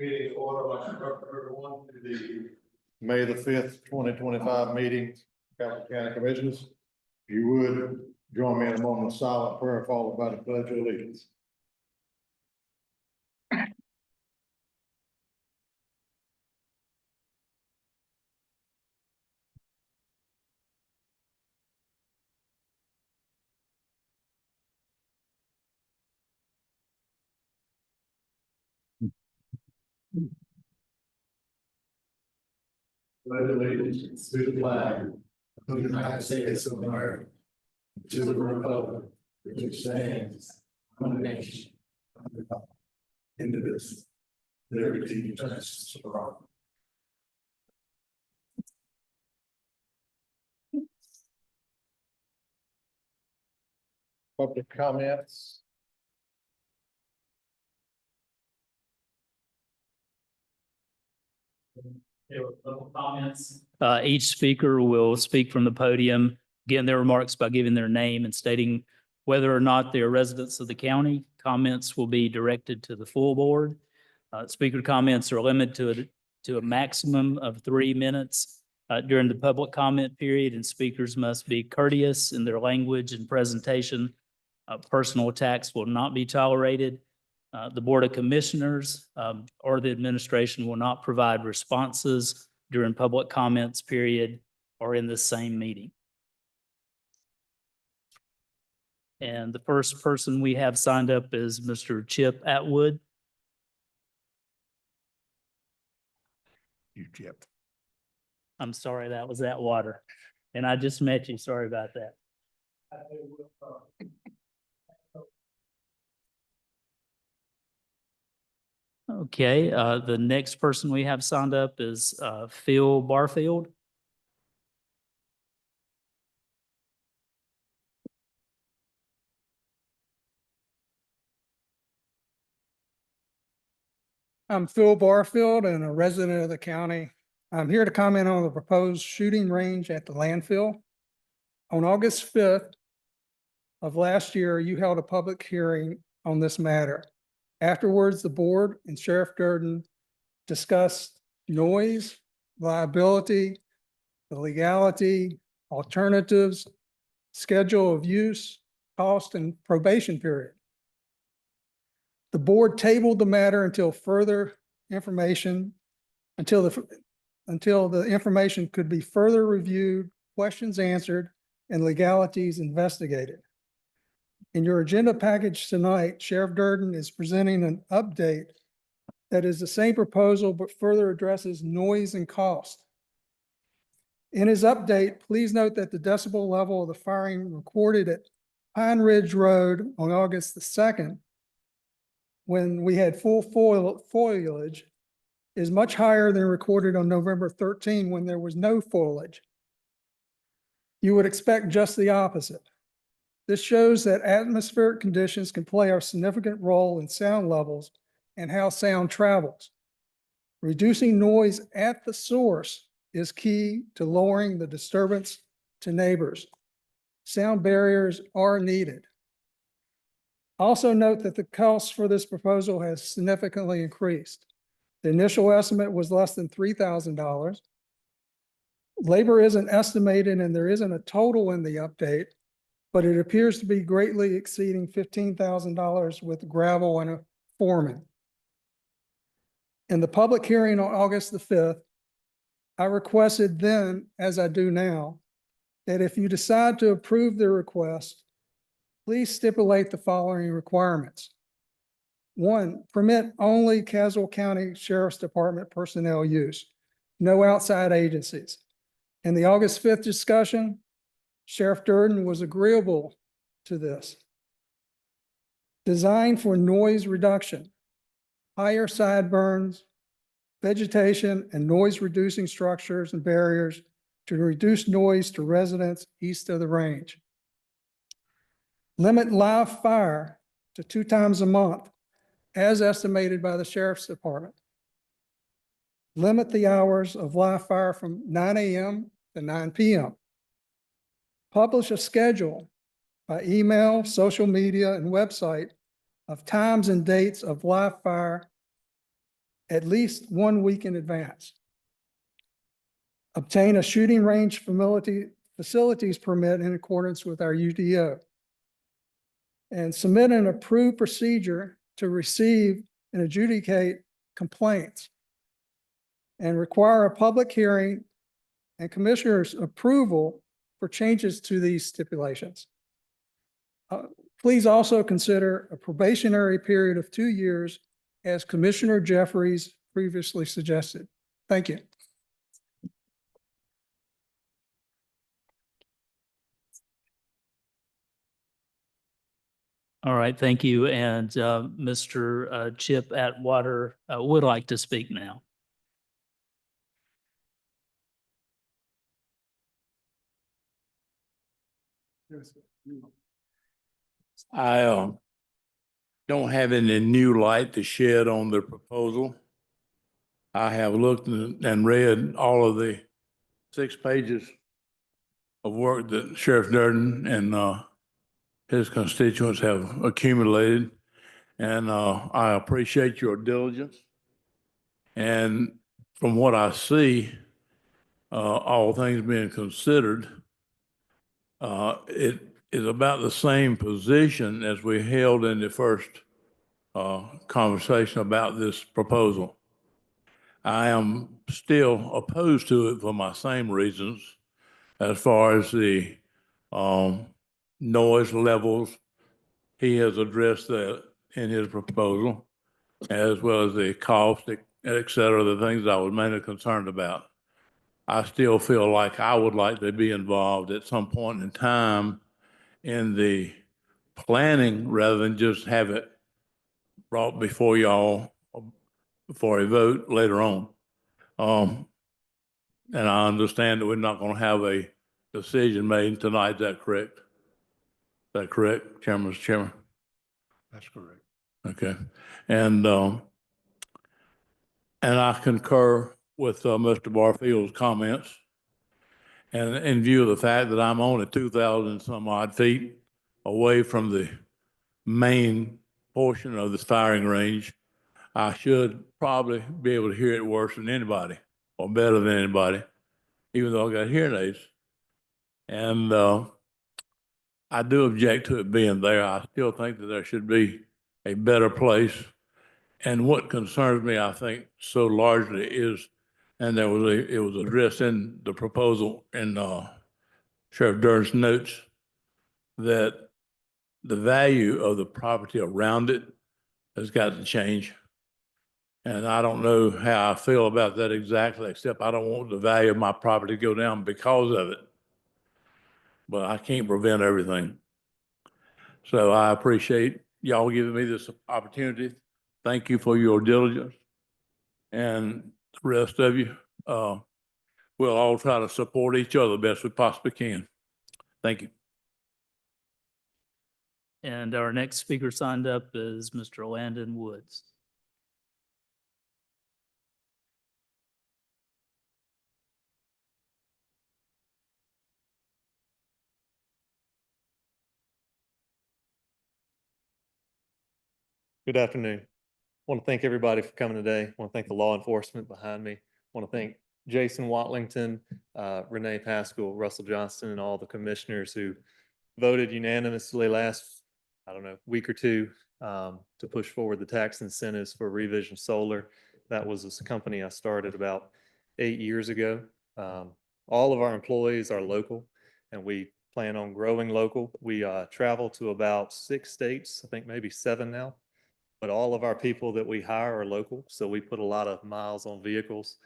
Meeting order, my everyone to the May the 5th, 2025 meeting, Capital County Commissioners. If you would, join me in a moment of silent prayer followed by the pledge of allegiance. Pledge allegiance to the flag of the United States of America, to the republic which stands one nation under God, indivisible, liberty and justice for all. Public comments. Comments. Each speaker will speak from the podium, begin their remarks by giving their name and stating whether or not they are residents of the county. Comments will be directed to the full board. Speaker comments are limited to a maximum of 3 minutes during the public comment period, and speakers must be courteous in their language and presentation. Personal attacks will not be tolerated. The Board of Commissioners or the administration will not provide responses during public comments period or in the same meeting. And the first person we have signed up is Mr. Chip Atwood. You, Chip. I'm sorry, that was Atwater. And I just met you. Sorry about that. Okay, the next person we have signed up is Phil Barfield. I'm Phil Barfield and a resident of the county. I'm here to comment on the proposed shooting range at the landfill. On August 5th of last year, you held a public hearing on this matter. Afterwards, the board and Sheriff Durden discussed noise, liability, the legality, alternatives, schedule of use, cost, and probation period. The board tabled the matter until further information, until the information could be further reviewed, questions answered, and legalities investigated. In your agenda package tonight, Sheriff Durden is presenting an update that is the same proposal but further addresses noise and cost. In his update, please note that the decibel level of the firing recorded at Pine Ridge Road on August the 2nd, when we had full foliage, is much higher than recorded on November 13 when there was no foliage. You would expect just the opposite. This shows that atmospheric conditions can play a significant role in sound levels and how sound travels. Reducing noise at the source is key to lowering the disturbance to neighbors. Sound barriers are needed. Also note that the cost for this proposal has significantly increased. The initial estimate was less than $3,000. Labor isn't estimated and there isn't a total in the update, but it appears to be greatly exceeding $15,000 with gravel and a foreman. In the public hearing on August the 5th, I requested then, as I do now, that if you decide to approve the request, please stipulate the following requirements. 1, permit only Caswell County Sheriff's Department personnel use, no outside agencies. In the August 5th discussion, Sheriff Durden was agreeable to this. Designed for noise reduction, higher sideburns, vegetation, and noise reducing structures and barriers to reduce noise to residents east of the range. Limit live fire to 2 times a month, as estimated by the Sheriff's Department. Limit the hours of live fire from 9 a.m. to 9 p.m. Publish a schedule by email, social media, and website of times and dates of live fire at least 1 week in advance. Obtain a shooting range facilities permit in accordance with our UDO. And submit an approved procedure to receive and adjudicate complaints. And require a public hearing and commissioners' approval for changes to these stipulations. Please also consider a probationary period of 2 years as Commissioner Jeffries previously suggested. Thank you. All right, thank you. And Mr. Chip Atwater would like to speak now. I don't have any new light to shed on the proposal. I have looked and read all of the 6 pages of work that Sheriff Durden and his constituents have accumulated. And I appreciate your diligence. And from what I see, all things being considered, it is about the same position as we held in the first conversation about this proposal. I am still opposed to it for my same reasons as far as the noise levels. He has addressed that in his proposal, as well as the cost, et cetera, the things I was mainly concerned about. I still feel like I would like to be involved at some point in time in the planning rather than just have it brought before y'all for a vote later on. And I understand that we're not going to have a decision made tonight. Is that correct? Is that correct, Chairman? That's correct. Okay. And I concur with Mr. Barfield's comments. And in view of the fact that I'm only 2,000 some odd feet away from the main portion of this firing range, I should probably be able to hear it worse than anybody or better than anybody, even though I got hearing aids. And I do object to it being there. I still think that there should be a better place. And what concerns me, I think, so largely is, and it was addressed in the proposal in Sheriff Durden's notes, that the value of the property around it has got to change. And I don't know how I feel about that exactly, except I don't want the value of my property to go down because of it. But I can't prevent everything. So I appreciate y'all giving me this opportunity. Thank you for your diligence. And the rest of you, we'll all try to support each other the best we possibly can. Thank you. And our next speaker signed up is Mr. Landon Woods. Good afternoon. I want to thank everybody for coming today. I want to thank the law enforcement behind me. I want to thank Jason Watlington, Renee Pascal, Russell Johnston, and all the commissioners who voted unanimously last, week or two to push forward the tax incentives for Revision Solar. That was a company I started about 8 years ago. All of our employees are local, and we plan on growing local. We travel to about 6 states, I think maybe 7 now. But all of our people that we hire are local, so we put a lot of miles on vehicles.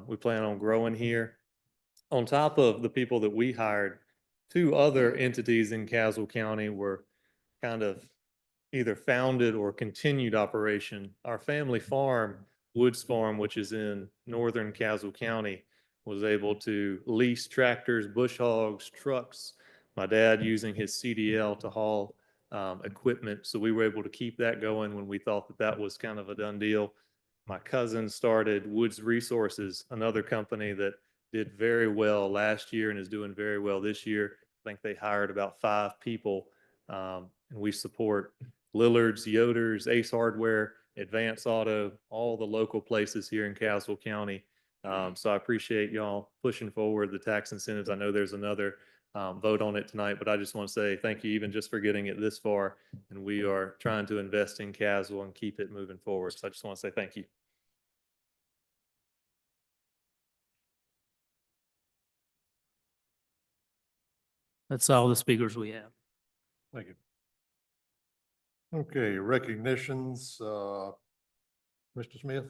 We plan on growing here. On top of the people that we hired, 2 other entities in Caswell County were kind of either founded or continued operation. Our family farm, Woods Farm, which is in northern Caswell County, was able to lease tractors, bush hogs, trucks. My dad using his CDL to haul equipment. So we were able to keep that going when we thought that that was kind of a done deal. My cousin started Woods Resources, another company that did very well last year and is doing very well this year. I think they hired about 5 people. And we support Lillard's, Yoder's, Ace Hardware, Advance Auto, all the local places here in Caswell County. So I appreciate y'all pushing forward the tax incentives. I know there's another vote on it tonight, but I just want to say thank you even just for getting it this far. And we are trying to invest in Caswell and keep it moving forward. So I just want to say thank you. That's all the speakers we have. Thank you. Okay, recognitions, Mr. Smith.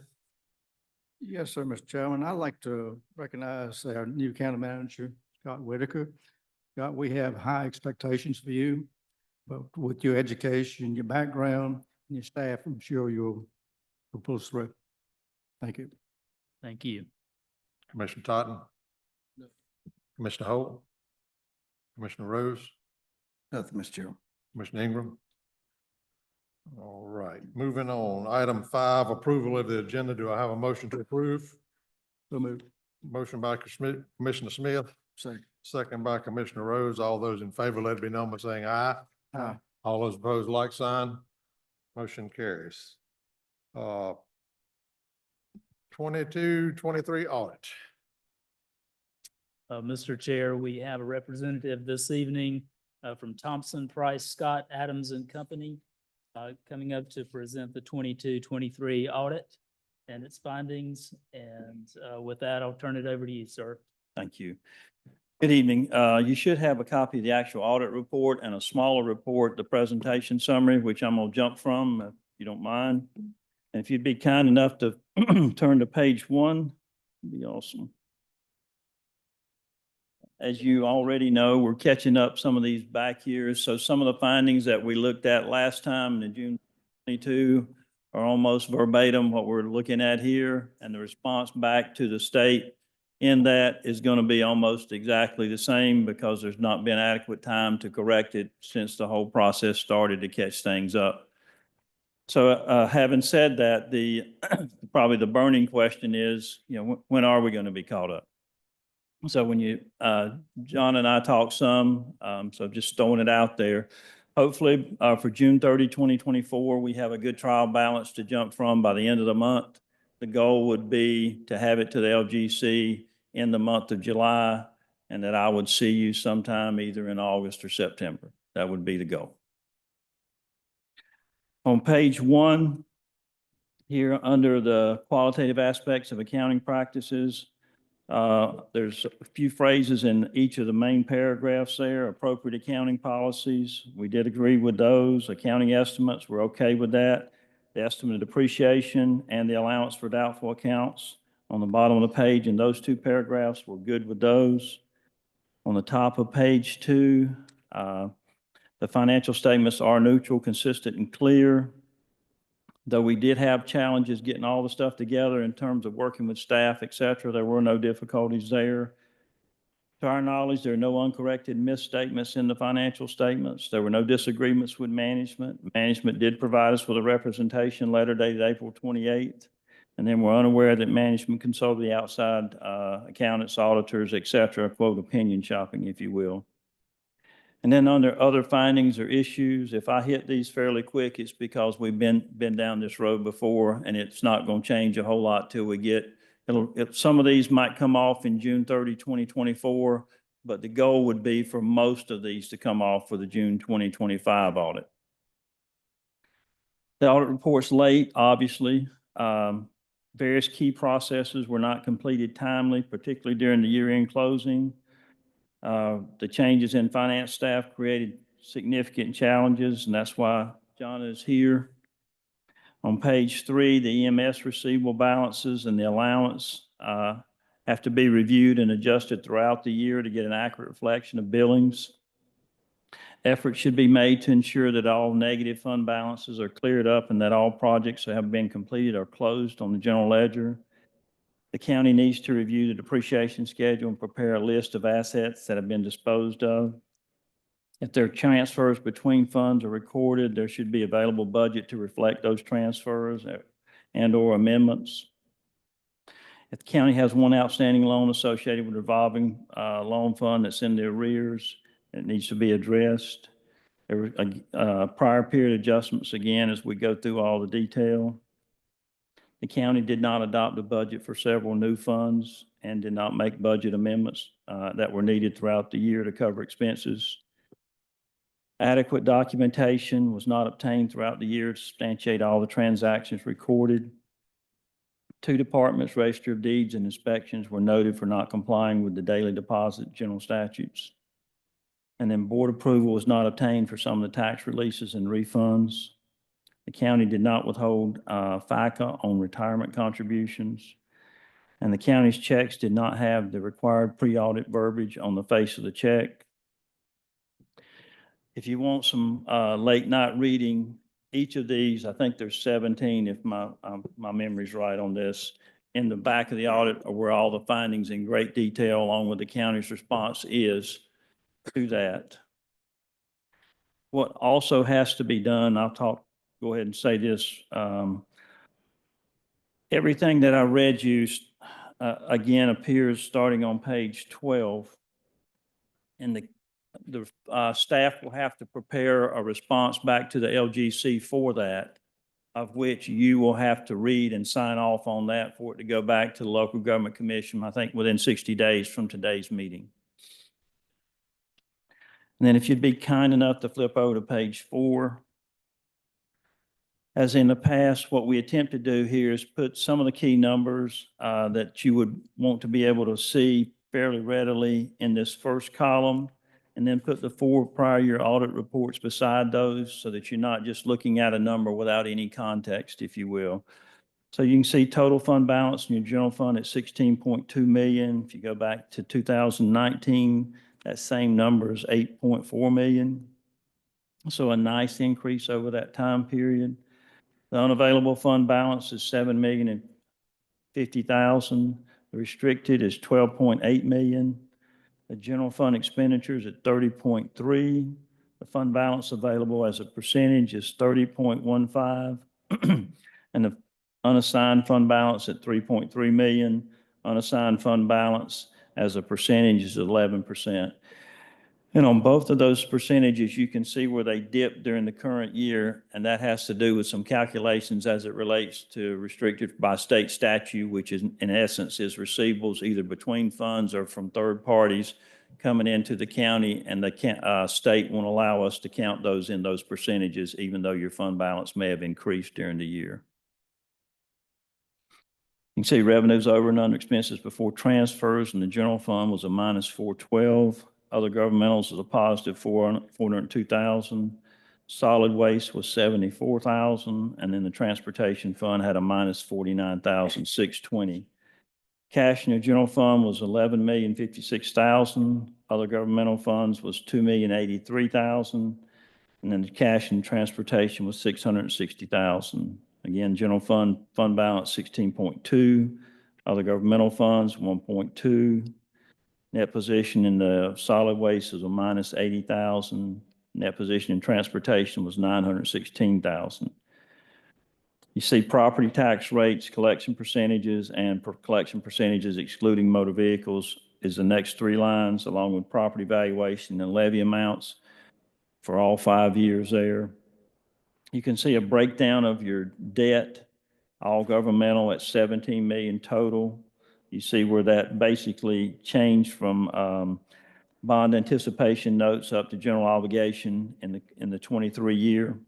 Yes, sir, Mr. Chairman. I'd like to recognize our new county manager, Scott Whitaker. Scott, we have high expectations for you, but with your education, your background, and your staff, I'm sure you'll pull us through. Thank you. Thank you. Commissioner Totten. No. Commissioner Holt. Commissioner Rose. Nothing, Mr. Chairman. Commissioner Ingram. All right, moving on. Item 5, approval of the agenda. Do I have a motion to approve? So moved. Motion by Commissioner Smith, Second. second by Commissioner Rose. All those in favor, let it be known by saying aye. Aye. All those opposed, like sign. Motion carries. 22-23 audit. Mr. Chair, we have a representative this evening from Thompson, Price, Scott, Adams and Company coming up to present the 22-23 audit and its findings. And with that, I'll turn it over to you, sir. Thank you. Good evening. You should have a copy of the actual audit report and a smaller report, the presentation summary, which I'm going to jump from, if you don't mind. And if you'd be kind enough to turn to page 1, it'd be awesome. As you already know, we're catching up some of these back years. So some of the findings that we looked at last time in June 22 are almost verbatim what we're looking at here. And the response back to the state in that is going to be almost exactly the same because there's not been adequate time to correct it since the whole process started to catch things up. So having said that, probably the burning question is, when are we going to be caught up? So when John and I talked some, so just throwing it out there. Hopefully for June 30, 2024, we have a good trial balance to jump from by the end of the month. The goal would be to have it to the LGC in the month of July, and that I would see you sometime either in August or September. That would be the goal. On page 1, here under the qualitative aspects of accounting practices, there's a few phrases in each of the main paragraphs there. Appropriate accounting policies, we did agree with those. Accounting estimates, we're okay with that. The estimate of depreciation and the allowance for doubtful accounts on the bottom of the page in those 2 paragraphs, we're good with those. On the top of page 2, the financial statements are neutral, consistent, and clear. Though we did have challenges getting all the stuff together in terms of working with staff, et cetera, there were no difficulties there. To our knowledge, there are no uncorrected misstatements in the financial statements. There were no disagreements with management. Management did provide us with a representation letter dated April 28th. And then we're unaware that management consulted the outside accountants, auditors, et cetera, quote, opinion shopping, if you will. And then under other findings or issues, if I hit these fairly quick, it's because we've been down this road before, and it's not going to change a whole lot till we get, some of these might come off in June 30, 2024, but the goal would be for most of these to come off for the June 2025 audit. The audit report's late, obviously. Various key processes were not completed timely, particularly during the year-end closing. The changes in finance staff created significant challenges, and that's why John is here. On page 3, the EMS receivable balances and the allowance have to be reviewed and adjusted throughout the year to get an accurate reflection of billings. Efforts should be made to ensure that all negative fund balances are cleared up and that all projects that have been completed are closed on the general ledger. The county needs to review the depreciation schedule and prepare a list of assets that have been disposed of. If there are transfers between funds are recorded, there should be available budget to reflect those transfers and/or amendments. If the county has one outstanding loan associated with a revolving loan fund that's in the arrears, it needs to be addressed. There were prior period adjustments again as we go through all the detail. The county did not adopt a budget for several new funds and did not make budget amendments that were needed throughout the year to cover expenses. Adequate documentation was not obtained throughout the year to substantiate all the transactions recorded. 2 departments, Register of Deeds and Inspections, were noted for not complying with the daily deposit general statutes. And then board approval was not obtained for some of the tax releases and refunds. The county did not withhold FICA on retirement contributions. And the county's checks did not have the required pre-audit verbiage on the face of the check. If you want some late night reading, each of these, I think there's 17 if my memory's right on this, in the back of the audit are where all the findings in great detail along with the county's response is to that. What also has to be done, go ahead and say this. Everything that I read you again appears starting on page 12. And the staff will have to prepare a response back to the LGC for that, of which you will have to read and sign off on that for it to go back to the local government commission, I think within 60 days from today's meeting. And then if you'd be kind enough to flip over to page 4. As in the past, what we attempt to do here is put some of the key numbers that you would want to be able to see fairly readily in this first column, and then put the 4 prior year audit reports beside those so that you're not just looking at a number without any context, if you will. So you can see total fund balance in your general fund at 16.2 million. If you go back to 2019, that same number is 8.4 million. So a nice increase over that time period. The unavailable fund balance is 7,050,000. The restricted is 12.8 million. The general fund expenditures at 30.3. The fund balance available as a percentage is 30.15. And the unassigned fund balance at 3.3 million. Unassigned fund balance as a percentage is 11%. And on both of those percentages, you can see where they dipped during the current year, and that has to do with some calculations as it relates to restricted by state statute, which is in essence is receivables either between funds or from third parties coming into the county, and the state won't allow us to count those in those percentages, even though your fund balance may have increased during the year. You can see revenues over and under expenses before transfers, and the general fund was a minus 412. Other governmentals was a positive 402,000. Solid waste was 74,000, and then the transportation fund had a minus 49,620. Cash in your general fund was 11,056,000. Other governmental funds was 2,083,000, and then the cash in transportation was 660,000. Again, general fund balance 16.2. Other governmental funds 1.2. Net position in the solid waste is a minus 80,000. Net position in transportation was 916,000. You see property tax rates, collection percentages, and collection percentages excluding motor vehicles is the next 3 lines, along with property valuation and levy amounts for all 5 years there. You can see a breakdown of your debt, all governmental at 17 million total. You see where that basically changed from bond anticipation notes up to general obligation in the 23 year.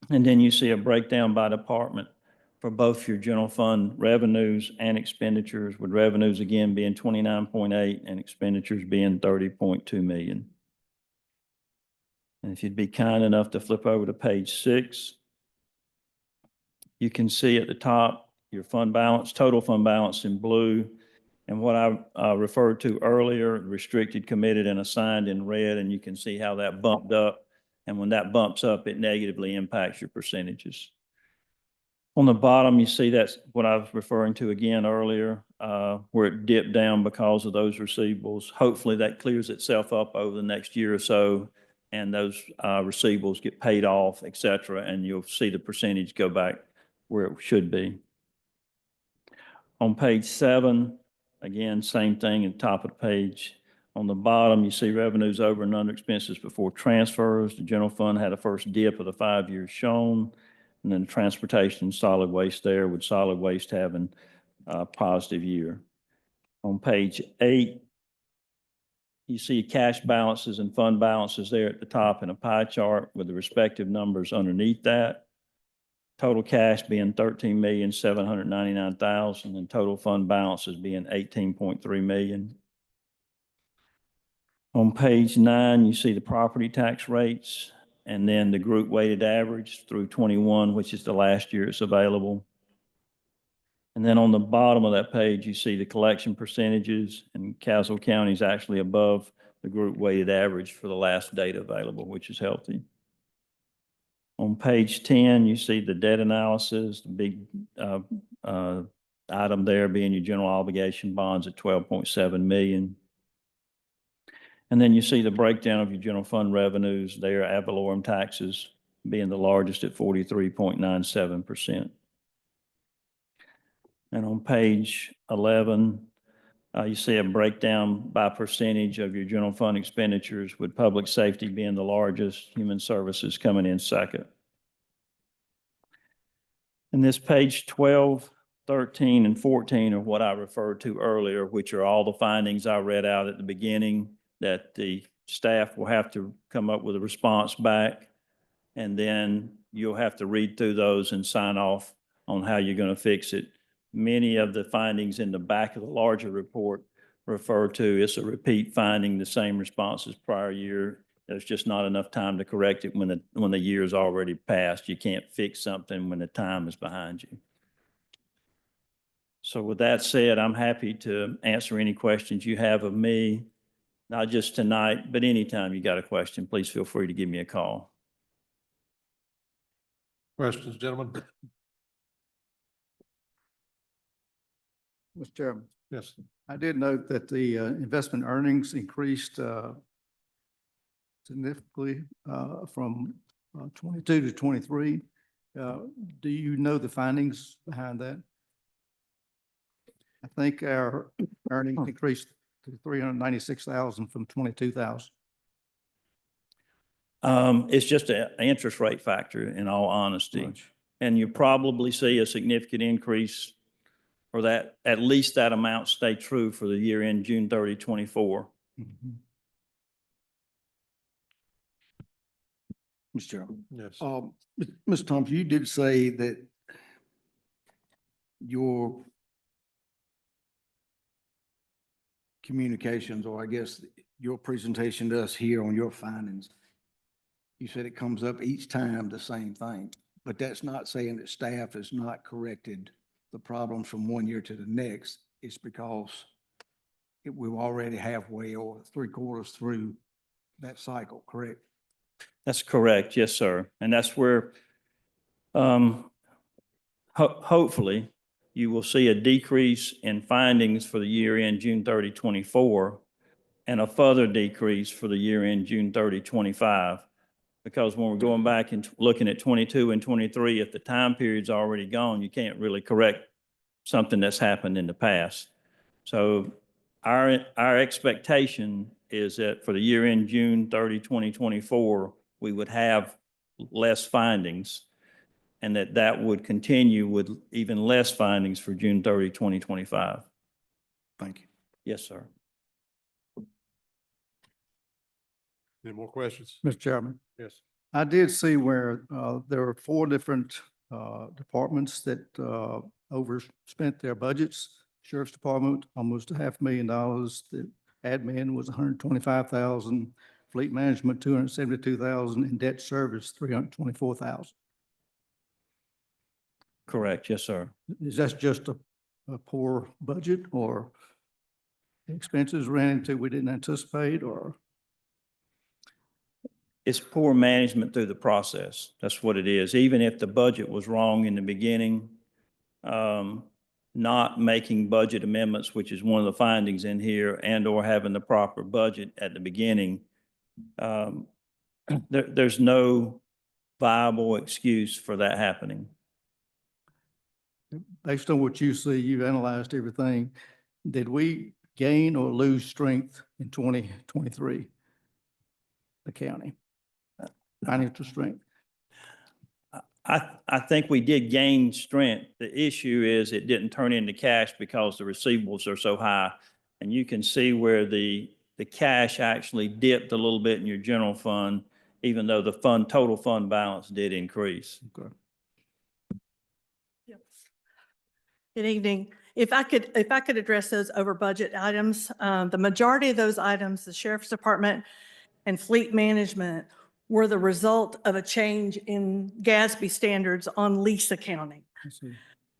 And then you see a breakdown by department for both your general fund revenues and expenditures, with revenues again being 29.8 and expenditures being 30.2 million. And if you'd be kind enough to flip over to page 6, you can see at the top your fund balance, total fund balance in blue, and what I referred to earlier, restricted, committed, and assigned in red, and you can see how that bumped up. And when that bumps up, it negatively impacts your percentages. On the bottom, you see that's what I was referring to again earlier, where it dipped down because of those receivables. Hopefully that clears itself up over the next year or so, and those receivables get paid off, et cetera, and you'll see the percentage go back where it should be. On page 7, again, same thing at the top of the page. On the bottom, you see revenues over and under expenses before transfers. The general fund had a first dip of the 5 years shown. And then transportation, solid waste there, with solid waste having a positive year. On page 8, you see cash balances and fund balances there at the top in a pie chart with the respective numbers underneath that. Total cash being 13,799,000 and total fund balances being 18.3 million. On page 9, you see the property tax rates and then the group weighted average through 21, which is the last year it's available. And then on the bottom of that page, you see the collection percentages, and Castle County is actually above the group weighted average for the last data available, which is healthy. On page 10, you see the debt analysis, the big item there being your general obligation bonds at 12.7 million. And then you see the breakdown of your general fund revenues there, ad valorem taxes being the largest at 43.97%. And on page 11, you see a breakdown by percentage of your general fund expenditures, with public safety being the largest, human services coming in second. And this page 12, 13, and 14 are what I referred to earlier, which are all the findings I read out at the beginning that the staff will have to come up with a response back. And then you'll have to read through those and sign off on how you're going to fix it. Many of the findings in the back of the larger report refer to it's a repeat finding, the same response as prior year. There's just not enough time to correct it when the year is already passed. You can't fix something when the time is behind you. So with that said, I'm happy to answer any questions you have of me, not just tonight, but anytime you got a question, please feel free to give me a call. Questions, gentlemen? Mr. Chairman, Yes. I did note that the investment earnings increased significantly from 22 to 23. Do you know the findings behind that? I think our earnings increased to 396,000 from 22,000. It's just an interest rate factor, in all honesty. Right. And you probably see a significant increase, or that at least that amount stay true for the year end June 30, 24. Mr. Chairman. Yes. Mr. Thompson, you did say that your communications, or I guess your presentation to us here on your findings, you said it comes up each time the same thing, but that's not saying that staff has not corrected the problems from one year to the next. It's because we're already halfway or 3/4 through that cycle, correct? That's correct. Yes, sir. And that's where hopefully you will see a decrease in findings for the year end June 30, 24, and a further decrease for the year end June 30, 25. Because when we're going back and looking at 22 and 23, if the time period's already gone, you can't really correct something that's happened in the past. So our expectation is that for the year end June 30, 2024, we would have less findings, and that would continue with even less findings for June 30, 2025. Thank you. Yes, sir. Any more questions? Mr. Chairman, Yes. I did see where there were 4 different departments that overspent their budgets. Sheriff's Department, almost $500,000. The admin was 125,000. Fleet Management, 272,000, and debt service, 324,000. Correct. Yes, sir. Is that just a poor budget, or expenses ran into we didn't anticipate, or? It's poor management through the process. That's what it is. Even if the budget was wrong in the beginning, not making budget amendments, which is one of the findings in here, and or having the proper budget at the beginning, there's no viable excuse for that happening. Based on what you see, you've analyzed everything. Did we gain or lose strength in 2023? The county, financial strength? I think we did gain strength. The issue is it didn't turn into cash because the receivables are so high. And you can see where the cash actually dipped a little bit in your general fund, even though the total fund balance did increase. Good evening. If I could address those over budget items, the majority of those items, the Sheriff's Department and Fleet Management, were the result of a change in GASB standards on lease accounting.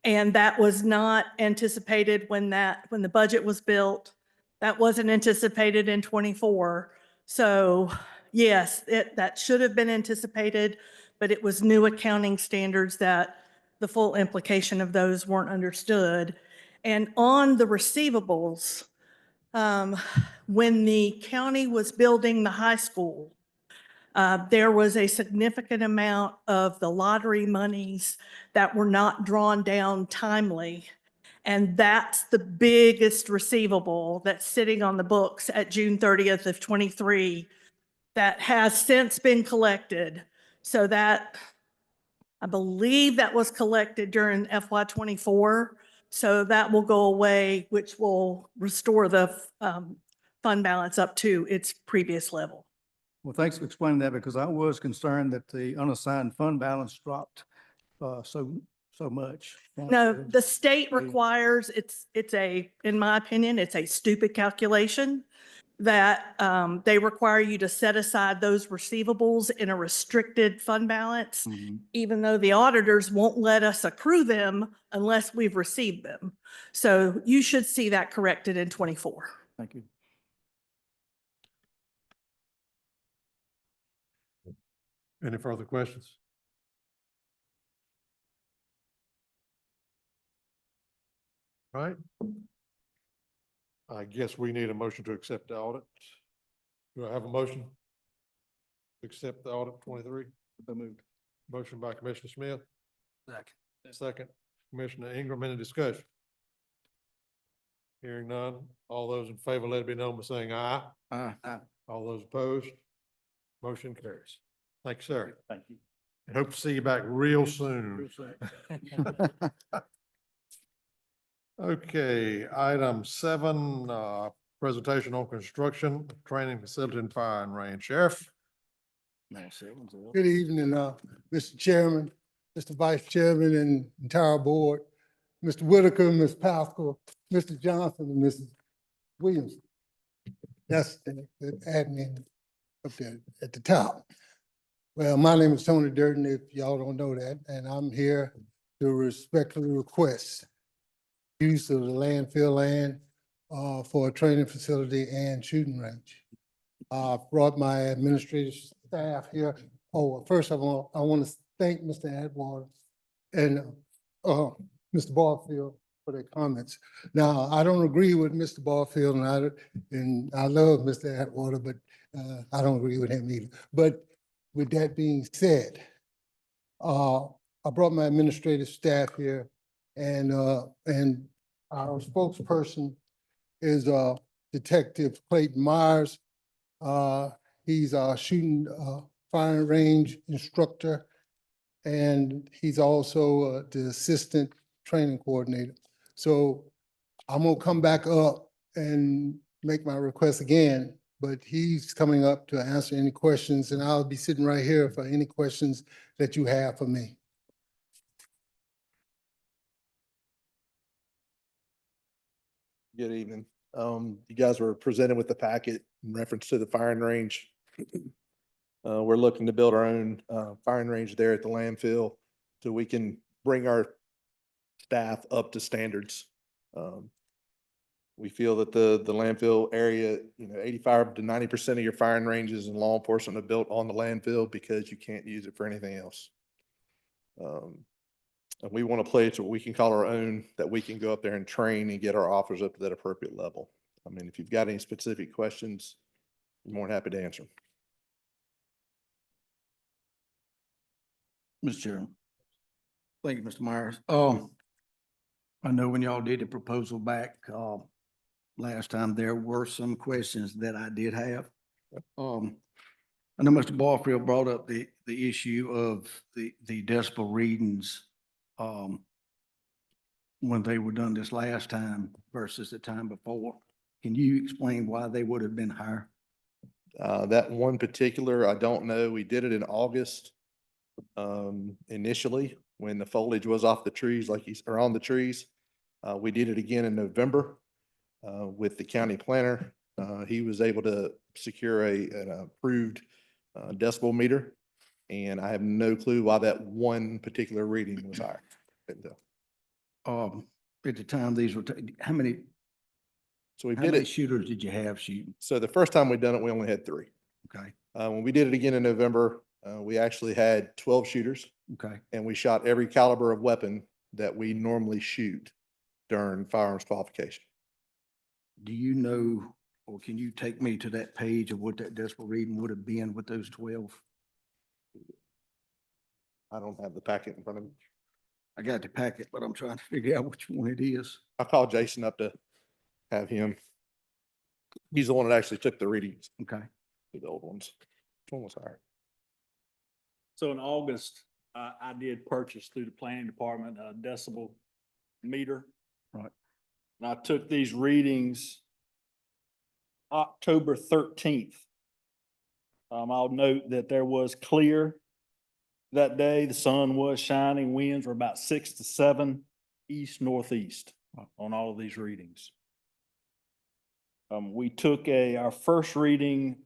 And that was not anticipated when the budget was built. That wasn't anticipated in '24. So yes, that should have been anticipated, but it was new accounting standards that the full implication of those weren't understood. And on the receivables, when the county was building the high school, there was a significant amount of the lottery monies that were not drawn down timely. And that's the biggest receivable that's sitting on the books at June 30th of '23 that has since been collected. So that, I believe that was collected during FY '24. So that will go away, which will restore the fund balance up to its previous level. Well, thanks for explaining that, because I was concerned that the unassigned fund balance dropped so much. No, the state requires, in my opinion, it's a stupid calculation that they require you to set aside those receivables in a restricted fund balance, even though the auditors won't let us accrue them unless we've received them. So you should see that corrected in '24. Thank you. Any further questions? Right. I guess we need a motion to accept the audit. Do I have a motion to accept the audit 23? So moved. Motion by Commissioner Smith, Second. second Commissioner Ingram. Any discussion? Hearing none. All those in favor, let it be known by saying aye. Aye. All those opposed, motion carries. Thank you, sir. Thank you. And hope to see you back real soon. Okay, item 7, presentation on construction, training facility and fire and range. Sheriff? Good evening, Mr. Chairman, Mr. Vice Chairman, and entire board, Mr. Whitaker, Ms. Pascal, Mr. Johnson, and Mrs. Williams. That's the admin up there at the top. Well, my name is Tony Durden, if y'all don't know that, and I'm here to respectfully request use of the landfill land for a training facility and shooting range. Brought my administrative staff here. Oh, first of all, I want to thank Mr. Atwater and Mr. Barfield for their comments. Now, I don't agree with Mr. Barfield, and I love Mr. Atwater, but I don't agree with him either. But with that being said, I brought my administrative staff here, and our spokesperson is Detective Clayton Myers. He's our shooting firing range instructor, and he's also the assistant training coordinator. So I'm gonna come back up and make my request again, but he's coming up to answer any questions, and I'll be sitting right here for any questions that you have for me. Good evening. You guys were presented with the packet in reference to the firing range. We're looking to build our own firing range there at the landfill so we can bring our staff up to standards. We feel that the landfill area, 85 to 90% of your firing ranges and law enforcement are built on the landfill because you can't use it for anything else. And we want a place where we can call our own, that we can go up there and train and get our officers up to that appropriate level. I mean, if you've got any specific questions, I'm more than happy to answer them. Mr. Chairman. Thank you, Mr. Myers. I know when y'all did the proposal back, last time, there were some questions that I did have. I know Mr. Barfield brought up the issue of the decibel readings, when they were done this last time versus the time before. Can you explain why they would have been higher? That one particular, I don't know. We did it in August. Initially, when the foliage was off the trees, or on the trees. We did it again in November, with the county planner. He was able to secure an approved, decibel meter. And I have no clue why that one particular reading was higher. Couldn't tell. At the time these were, how many So we did it. shooters did you have shooting? So the first time we done it, we only had 3. Okay, When we did it again in November, we actually had 12 shooters, okay. and we shot every caliber of weapon that we normally shoot during firearms qualification. Do you know, or can you take me to that page of what that decibel reading would have been with those 12? I don't have the packet in front of me. I got the packet, but I'm trying to figure out which one it is. I'll call Jason up to have him. He's the one that actually took the readings, Okay. the old ones. Which one was higher? So in August, I did purchase through the planning department a decibel meter. Right. And I took these readings October 13th. I'll note that there was clear that day. The sun was shining. Winds were about 6 to 7 east northeast on all of these readings. We took our first reading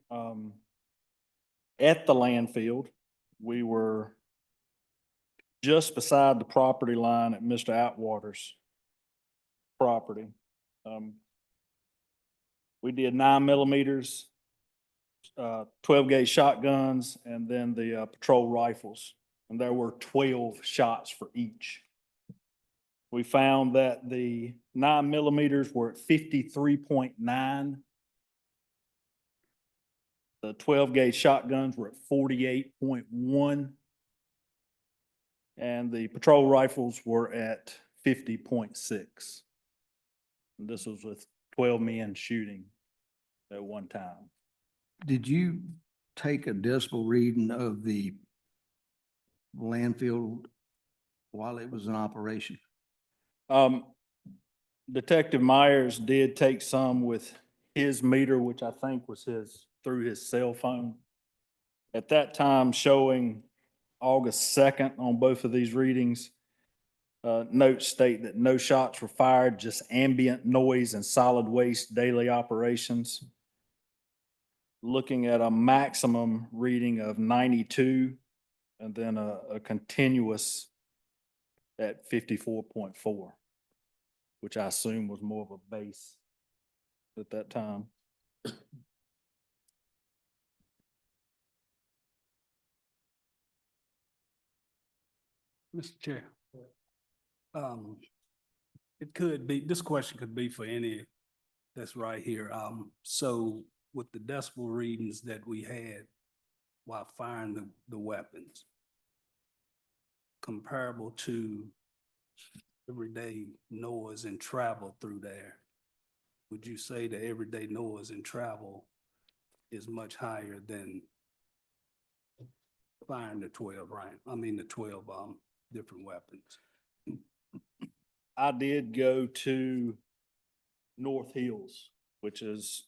at the landfill. We were just beside the property line at Mr. Atwater's property. We did 9 millimeters, 12 gauge shotguns, and then the patrol rifles. And there were 12 shots for each. We found that the 9 millimeters were at 53.9. The 12 gauge shotguns were at 48.1. And the patrol rifles were at 50.6. And this was with 12 men shooting at one time. Did you take a decibel reading of the landfill while it was in operation? Detective Myers did take some with his meter, which I think was through his cell phone. At that time, showing August 2nd on both of these readings, notes state that no shots were fired, just ambient noise and solid waste daily operations. Looking at a maximum reading of 92 and then a continuous at 54.4, which I assume was more of a base at that time. Mr. Chair. It could be, this question could be for any that's right here. So with the decibel readings that we had while firing the weapons, comparable to everyday noise and travel through there, would you say the everyday noise and travel is much higher than firing the 12, right? I mean, the 12 different weapons. I did go to North Hills, which is,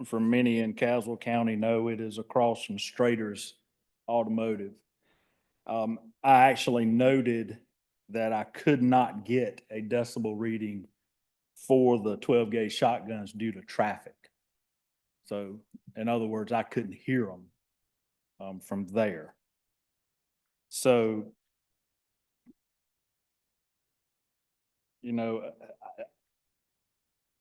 for many in Caswell County know, it is across from Strader's Automotive. I actually noted that I could not get a decibel reading for the 12 gauge shotguns due to traffic. So in other words, I couldn't hear them from there. So, you know,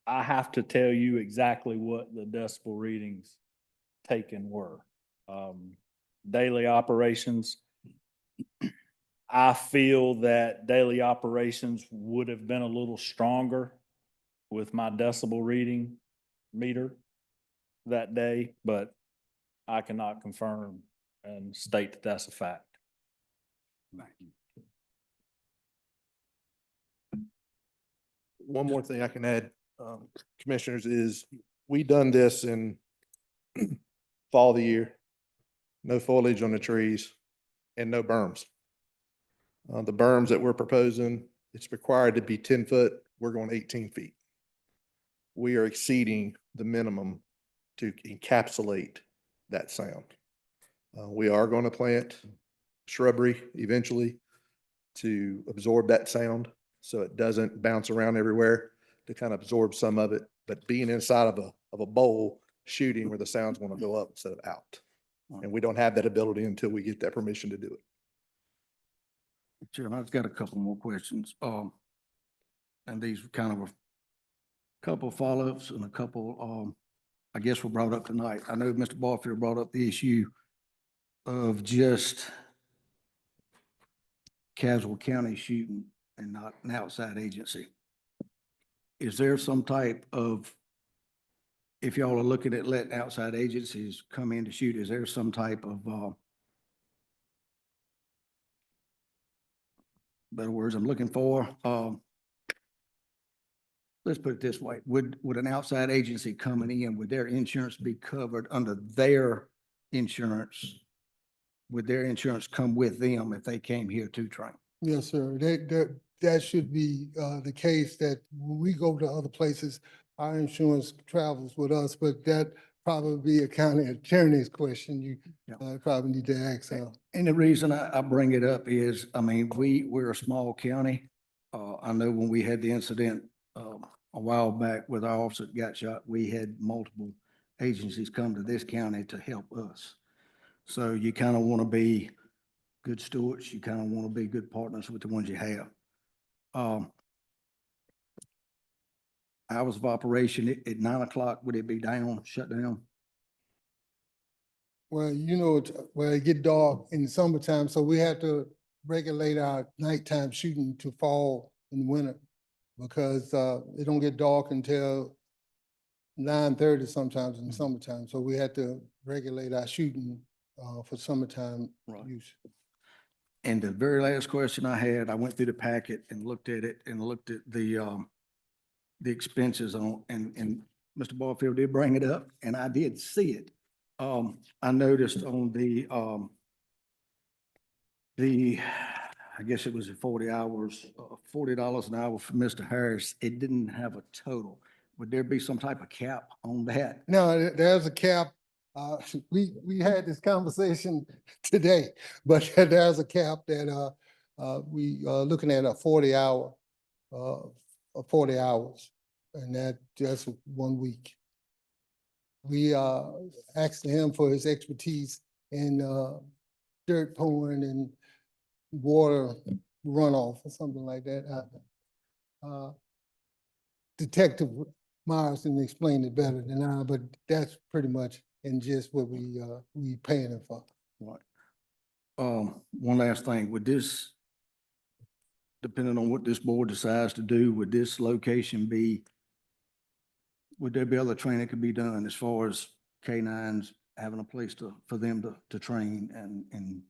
I have to tell you exactly what the decibel readings taken were. Daily operations, I feel that daily operations would have been a little stronger with my decibel reading meter that day, but I cannot confirm and state that that's a fact. One more thing I can add, commissioners, is we done this in fall of the year. no foliage on the trees, and no berms. The berms that we're proposing, it's required to be 10 foot. We're going 18 feet. We are exceeding the minimum to encapsulate that sound. We are going to plant shrubbery eventually to absorb that sound so it doesn't bounce around everywhere, to kind of absorb some of it. But being inside of a bowl shooting where the sound's going to go up instead of out. And we don't have that ability until we get that permission to do it. Chairman, I've got a couple more questions. And these were kind of a couple follow-ups and a couple, I guess were brought up tonight. I know Mr. Barfield brought up the issue of just casual county shooting and not an outside agency. Is there some type of, if y'all are looking at letting outside agencies come in to shoot, is there some type of, better words I'm looking for, let's put it this way, would an outside agency coming in, would their insurance be covered under their insurance? Would their insurance come with them if they came here to train? Yes, sir. That should be the case, that when we go to other places, our insurance travels with us, but that probably be a county attorney's question. You probably need to ask. And the reason I bring it up is, I mean, we're a small county. I know when we had the incident a while back with our officer that got shot, we had multiple agencies come to this county to help us. So you kind of want to be good stewards. You kind of want to be good partners with the ones you have. Hours of operation at 9 o'clock, would it be down, shut down? Well, you know, it get dark in the summertime, so we have to regulate our nighttime shooting to fall in winter, because it don't get dark until 9:30 sometimes in the summertime. So we have to regulate our shooting for summertime use. And the very last question I had, I went through the packet and looked at it and looked at the expenses on, and Mr. Barfield did bring it up, and I did see it. I noticed on I guess it was at 40 hours, $40 an hour for Mr. Harris, it didn't have a total. Would there be some type of cap on that? No, there's a cap. We had this conversation today, but there's a cap that we looking at a 40 hours, and that's 1 week. We asked him for his expertise in dirt pouring and water runoff or something like that. Detective Morrison explained it better than I, but that's pretty much in just what we paying him for. Right. One last thing, would this, depending on what this board decides to do, would this location be, would there be other training that could be done as far as K-9s having a place for them to train and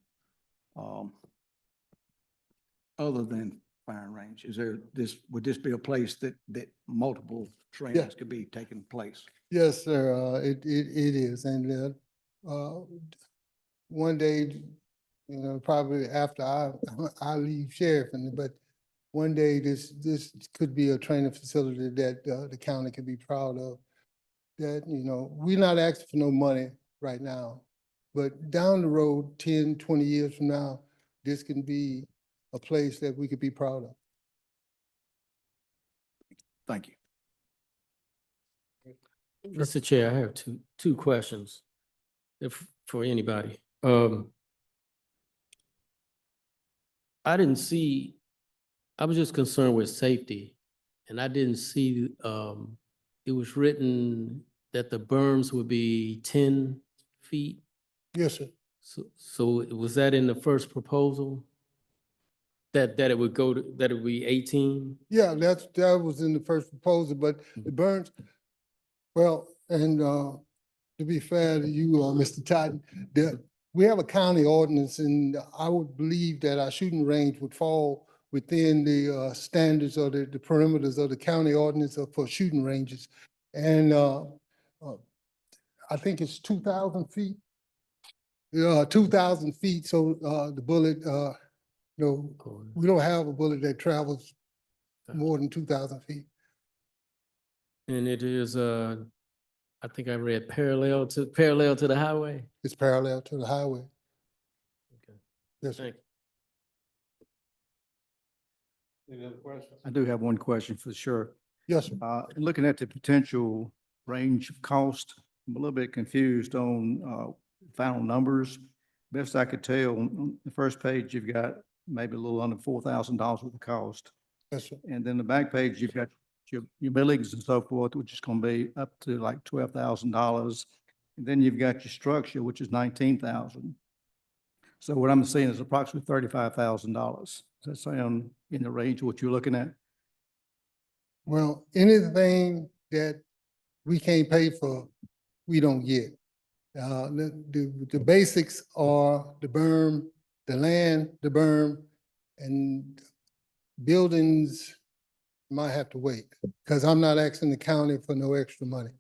other than firing range? Is there would this be a place that multiple trainings could be taking place? Yes, sir. It is. And one day, you know, probably after I leave sheriff, but one day this could be a training facility that the county could be proud of. That, you know, we're not asking for no money right now, but down the road, 10, 20 years from now, this can be a place that we could be proud of. Thank you. Mr. Chair, I have two questions for anybody. I didn't see, I was just concerned with safety, and I didn't see, it was written that the berms would be 10 feet. Yes, sir. So was that in the first proposal? That it would go to, that it would be 18? Yeah, that was in the first proposal, but the burns, well, and to be fair to you, Mr. Totten, we have a county ordinance, and I would believe that our shooting range would fall within the standards or the perimeters of the county ordinance for shooting ranges. And I think it's 2,000 feet 2,000 feet, so, the bullet, we don't have a bullet that travels more than 2,000 feet. And it is, I think I read parallel to the highway. It's parallel to the highway. Okay. Yes, sir. Thank you. Any other questions? I do have one question for sure. Yes, sir. Looking at the potential range of cost, I'm a little bit confused on final numbers. Best I could tell, on the first page, you've got maybe a little under $4,000 worth of cost. Yes, sir. And then the back page, you've got your billings and so forth, which is going to be up to like $12,000. And then you've got your structure, which is $19,000. So what I'm seeing is approximately $35,000. Does that sound in the range of what you're looking at? Well, anything that we can't pay for, we don't get. The basics are the berm, the land, the berm, and buildings might have to wait, because I'm not asking the county for no extra money.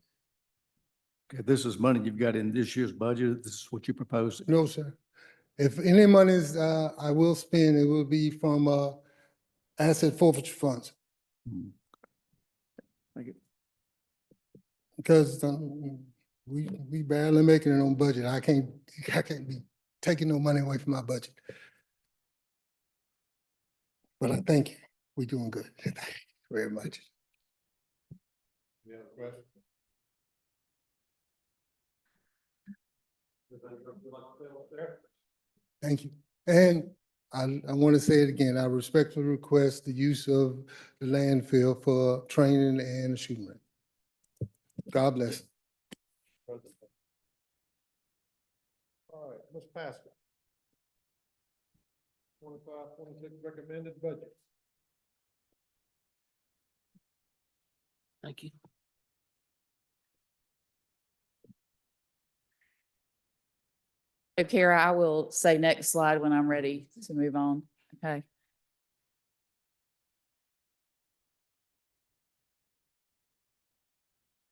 Okay, this is money you've got in this year's budget. This is what you propose. No, sir. If any monies I will spend, it will be from asset forfeiture funds, Thank you. because we barely making it on budget. I can't be taking no money away from my budget. But I thank you. We're doing good. Thank you very much. Any other questions? Thank you. And I want to say it again, I respectfully request the use of the landfill for training and the shooting range. God bless. All right, Ms. Pascal. 25-26 recommended budget. Thank you. Kara, I will say next slide when I'm ready to move on. Okay.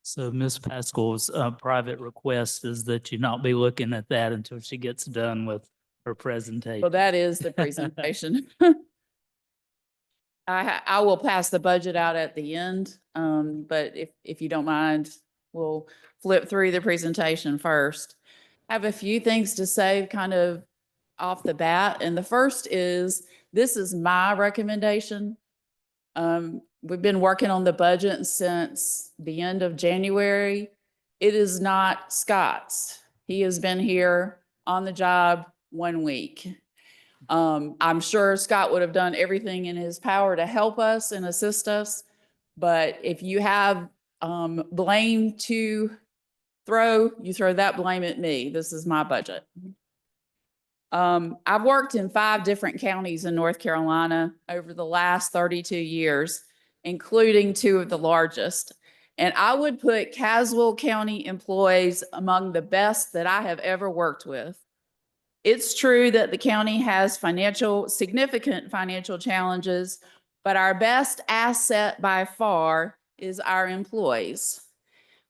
So Ms. Pascal's private request is that you not be looking at that until she gets done with her presentation. Well, that is the presentation. I will pass the budget out at the end, but if you don't mind, we'll flip through the presentation first. I have a few things to say kind of off the bat, and the first is, this is my recommendation. We've been working on the budget since the end of January. It is not Scott's. He has been here on the job 1 week. I'm sure Scott would have done everything in his power to help us and assist us. But if you have blame to throw, you throw that blame at me. This is my budget. I've worked in 5 different counties in North Carolina over the last 32 years, including 2 of the largest. And I would put Caswell County employees among the best that I have ever worked with. It's true that the county has significant financial challenges, but our best asset by far is our employees.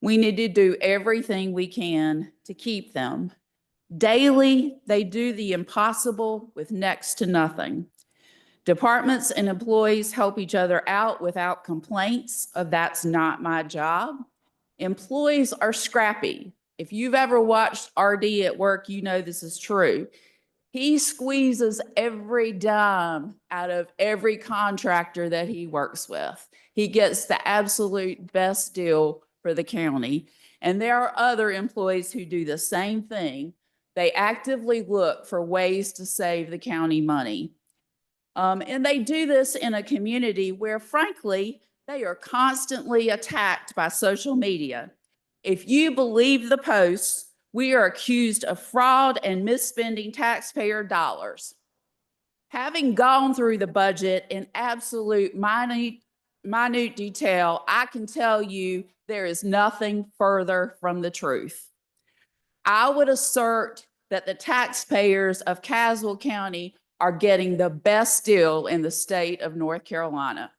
We need to do everything we can to keep them. Daily, they do the impossible with next to nothing. Departments and employees help each other out without complaints of "that's not my job." Employees are scrappy. If you've ever watched RD at work, you know this is true. He squeezes every dime out of every contractor that he works with. He gets the absolute best deal for the county. And there are other employees who do the same thing. They actively look for ways to save the county money. And they do this in a community where, frankly, they are constantly attacked by social media. If you believe the posts, we are accused of fraud and misspending taxpayer dollars. Having gone through the budget in absolute minute detail, I can tell you there is nothing further from the truth. I would assert that the taxpayers of Caswell County are getting the best deal in the state of North Carolina.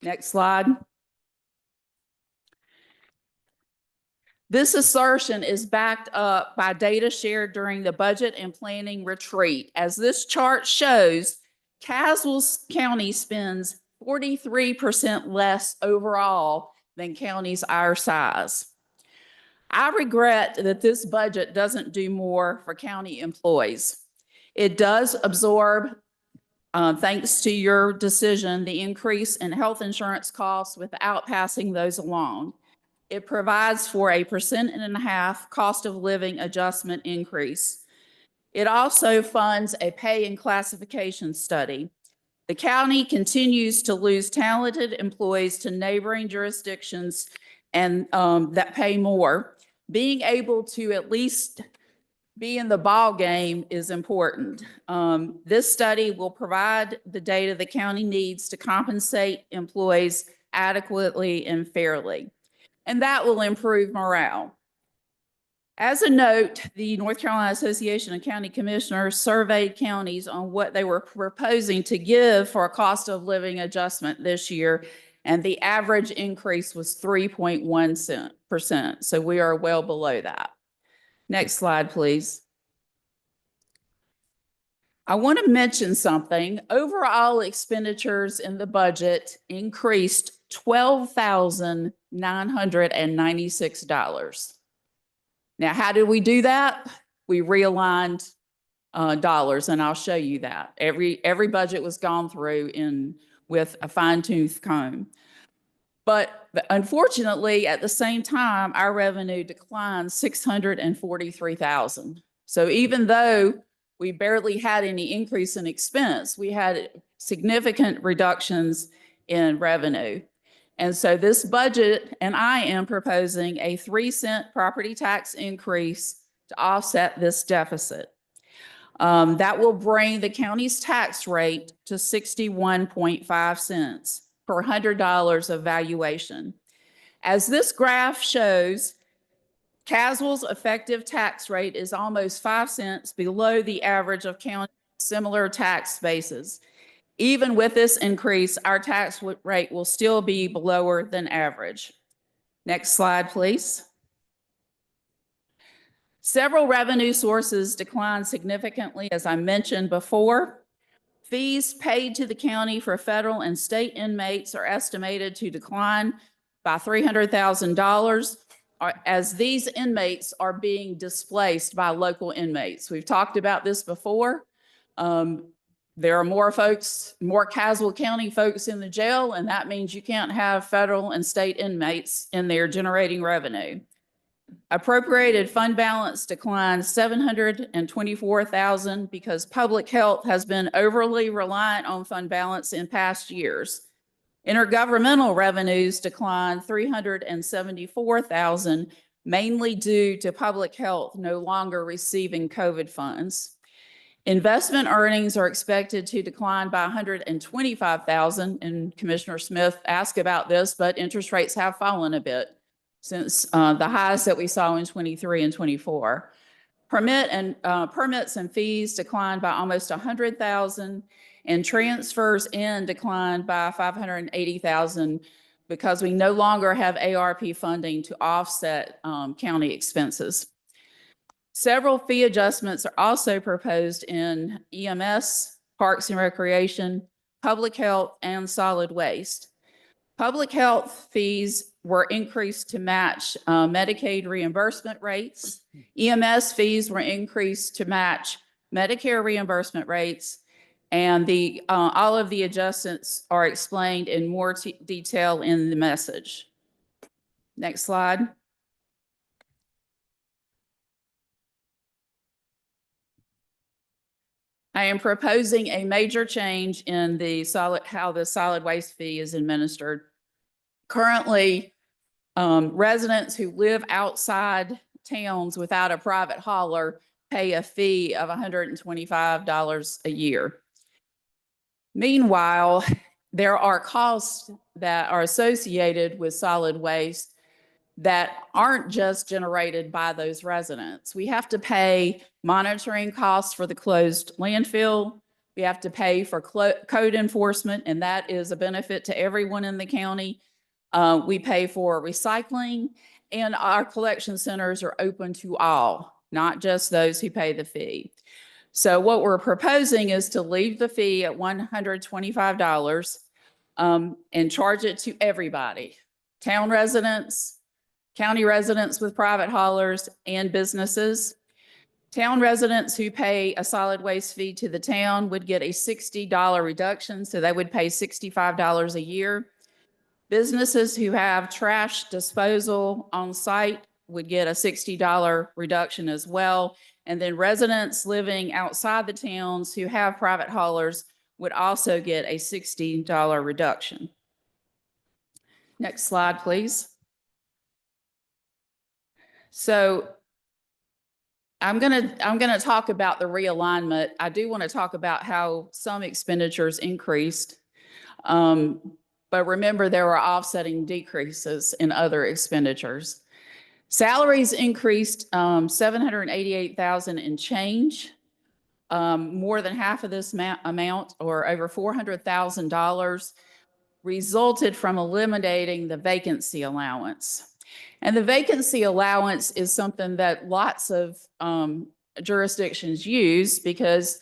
Next slide. This assertion is backed up by data shared during the budget and planning retreat. As this chart shows, Caswell County spends 43% less overall than counties our size. I regret that this budget doesn't do more for county employees. It does absorb, thanks to your decision, the increase in health insurance costs without passing those along. It provides for a 1.5% cost of living adjustment increase. It also funds a pay and classification study. The county continues to lose talented employees to neighboring jurisdictions and that pay more. Being able to at least be in the ball game is important. This study will provide the data the county needs to compensate employees adequately and fairly, and that will improve morale. As a note, the North Carolina Association of County Commissioners surveyed counties on what they were proposing to give for a cost of living adjustment this year, and the average increase was 3.1%. So we are well below that. Next slide, please. I want to mention something. Overall expenditures in the budget increased $12,996. Now, how did we do that? We realigned dollars, and I'll show you that. Every budget was gone through with a fine-tooth comb. But unfortunately, at the same time, our revenue declined $643,000. So even though we barely had any increase in expense, we had significant reductions in revenue. And so this budget, and I am proposing a 3-cent property tax increase to offset this deficit. That will bring the county's tax rate to 61.5 cents per $100 of valuation. As this graph shows, Caswell's effective tax rate is almost 5 cents below the average of county similar tax bases. Even with this increase, our tax rate will still be lower than average. Next slide, please. Several revenue sources declined significantly, as I mentioned before. Fees paid to the county for federal and state inmates are estimated to decline by $300,000 as these inmates are being displaced by local inmates. We've talked about this before. There are more Caswell County folks in the jail, and that means you can't have federal and state inmates in there generating revenue. Appropriated fund balance declined $724,000 because public health has been overly reliant on fund balance in past years. Intergovernmental revenues declined $374,000, mainly due to public health no longer receiving COVID funds. Investment earnings are expected to decline by $125,000, and Commissioner Smith asked about this, but interest rates have fallen a bit since the highs that we saw in 23 and 24. Permits and fees declined by almost $100,000, and transfers in declined by $580,000 because we no longer have ARP funding to offset county expenses. Several fee adjustments are also proposed in EMS, Parks and Recreation, Public Health, and Solid Waste. Public health fees were increased to match Medicaid reimbursement rates. EMS fees were increased to match Medicare reimbursement rates, and all of the adjustments are explained in more detail in the message. Next slide. I am proposing a major change in how the solid waste fee is administered. Currently, residents who live outside towns without a private hauler pay a fee of $125 a year. Meanwhile, there are costs that are associated with solid waste that aren't just generated by those residents. We have to pay monitoring costs for the closed landfill. We have to pay for code enforcement, and that is a benefit to everyone in the county. We pay for recycling, And our collection centers are open to all, not just those who pay the fee. So what we're proposing is to leave the fee at $125 and charge it to everybody, town residents, county residents with private haulers, and businesses. Town residents who pay a solid waste fee to the town would get a $60 reduction, so they would pay $65 a year. Businesses who have trash disposal on site would get a $60 reduction as well. And then residents living outside the towns who have private haulers would also get a $60 reduction. Next slide, please. So I'm gonna talk about the realignment. I do want to talk about how some expenditures increased. But remember, there were offsetting decreases in other expenditures. Salaries increased 788,000 and change. More than half of this amount, or over $400,000, resulted from eliminating the vacancy allowance. And the vacancy allowance is something that lots of jurisdictions use because,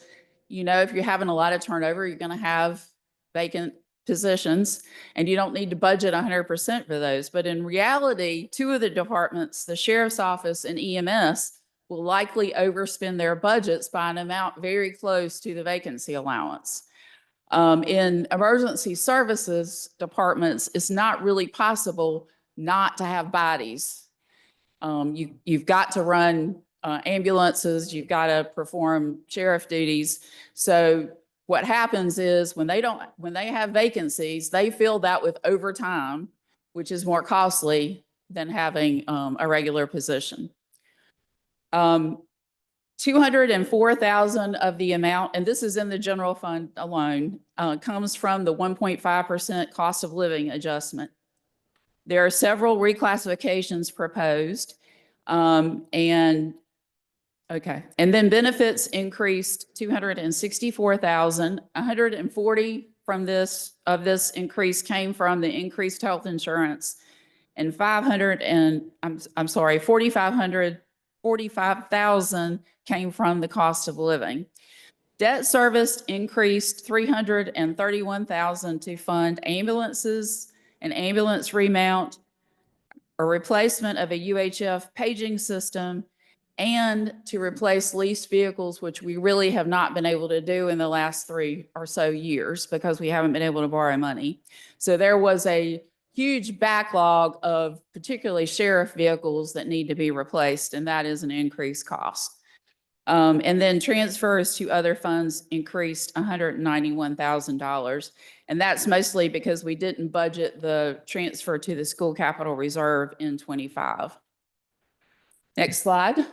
you know, if you're having a lot of turnover, you're going to have vacant positions and you don't need to budget 100% for those. But in reality, two of the departments, the sheriff's office and EMS, will likely overspend their budgets by an amount very close to the vacancy allowance. In emergency services departments, it's not really possible not to have bodies. You've got to run ambulances, you've got to perform sheriff duties. So what happens is when they have vacancies, they fill that with overtime, which is more costly than having a regular position. 204,000 of the amount, and this is in the general fund alone, comes from the 1.5% cost of living adjustment. There are several reclassifications proposed, and then benefits increased 264,000. 140 from this increase came from the increased health insurance, and 45,000 came from the cost of living. Debt service increased 331,000 to fund ambulances, an ambulance remount, a replacement of a UHF paging system, and to replace leased vehicles, which we really have not been able to do in the last 3 or so years because we haven't been able to borrow money. So there was a huge backlog of particularly sheriff vehicles that need to be replaced, and that is an increased cost. And then transfers to other funds increased $191,000. And that's mostly because we didn't budget the transfer to the school capital reserve in 25. Next slide.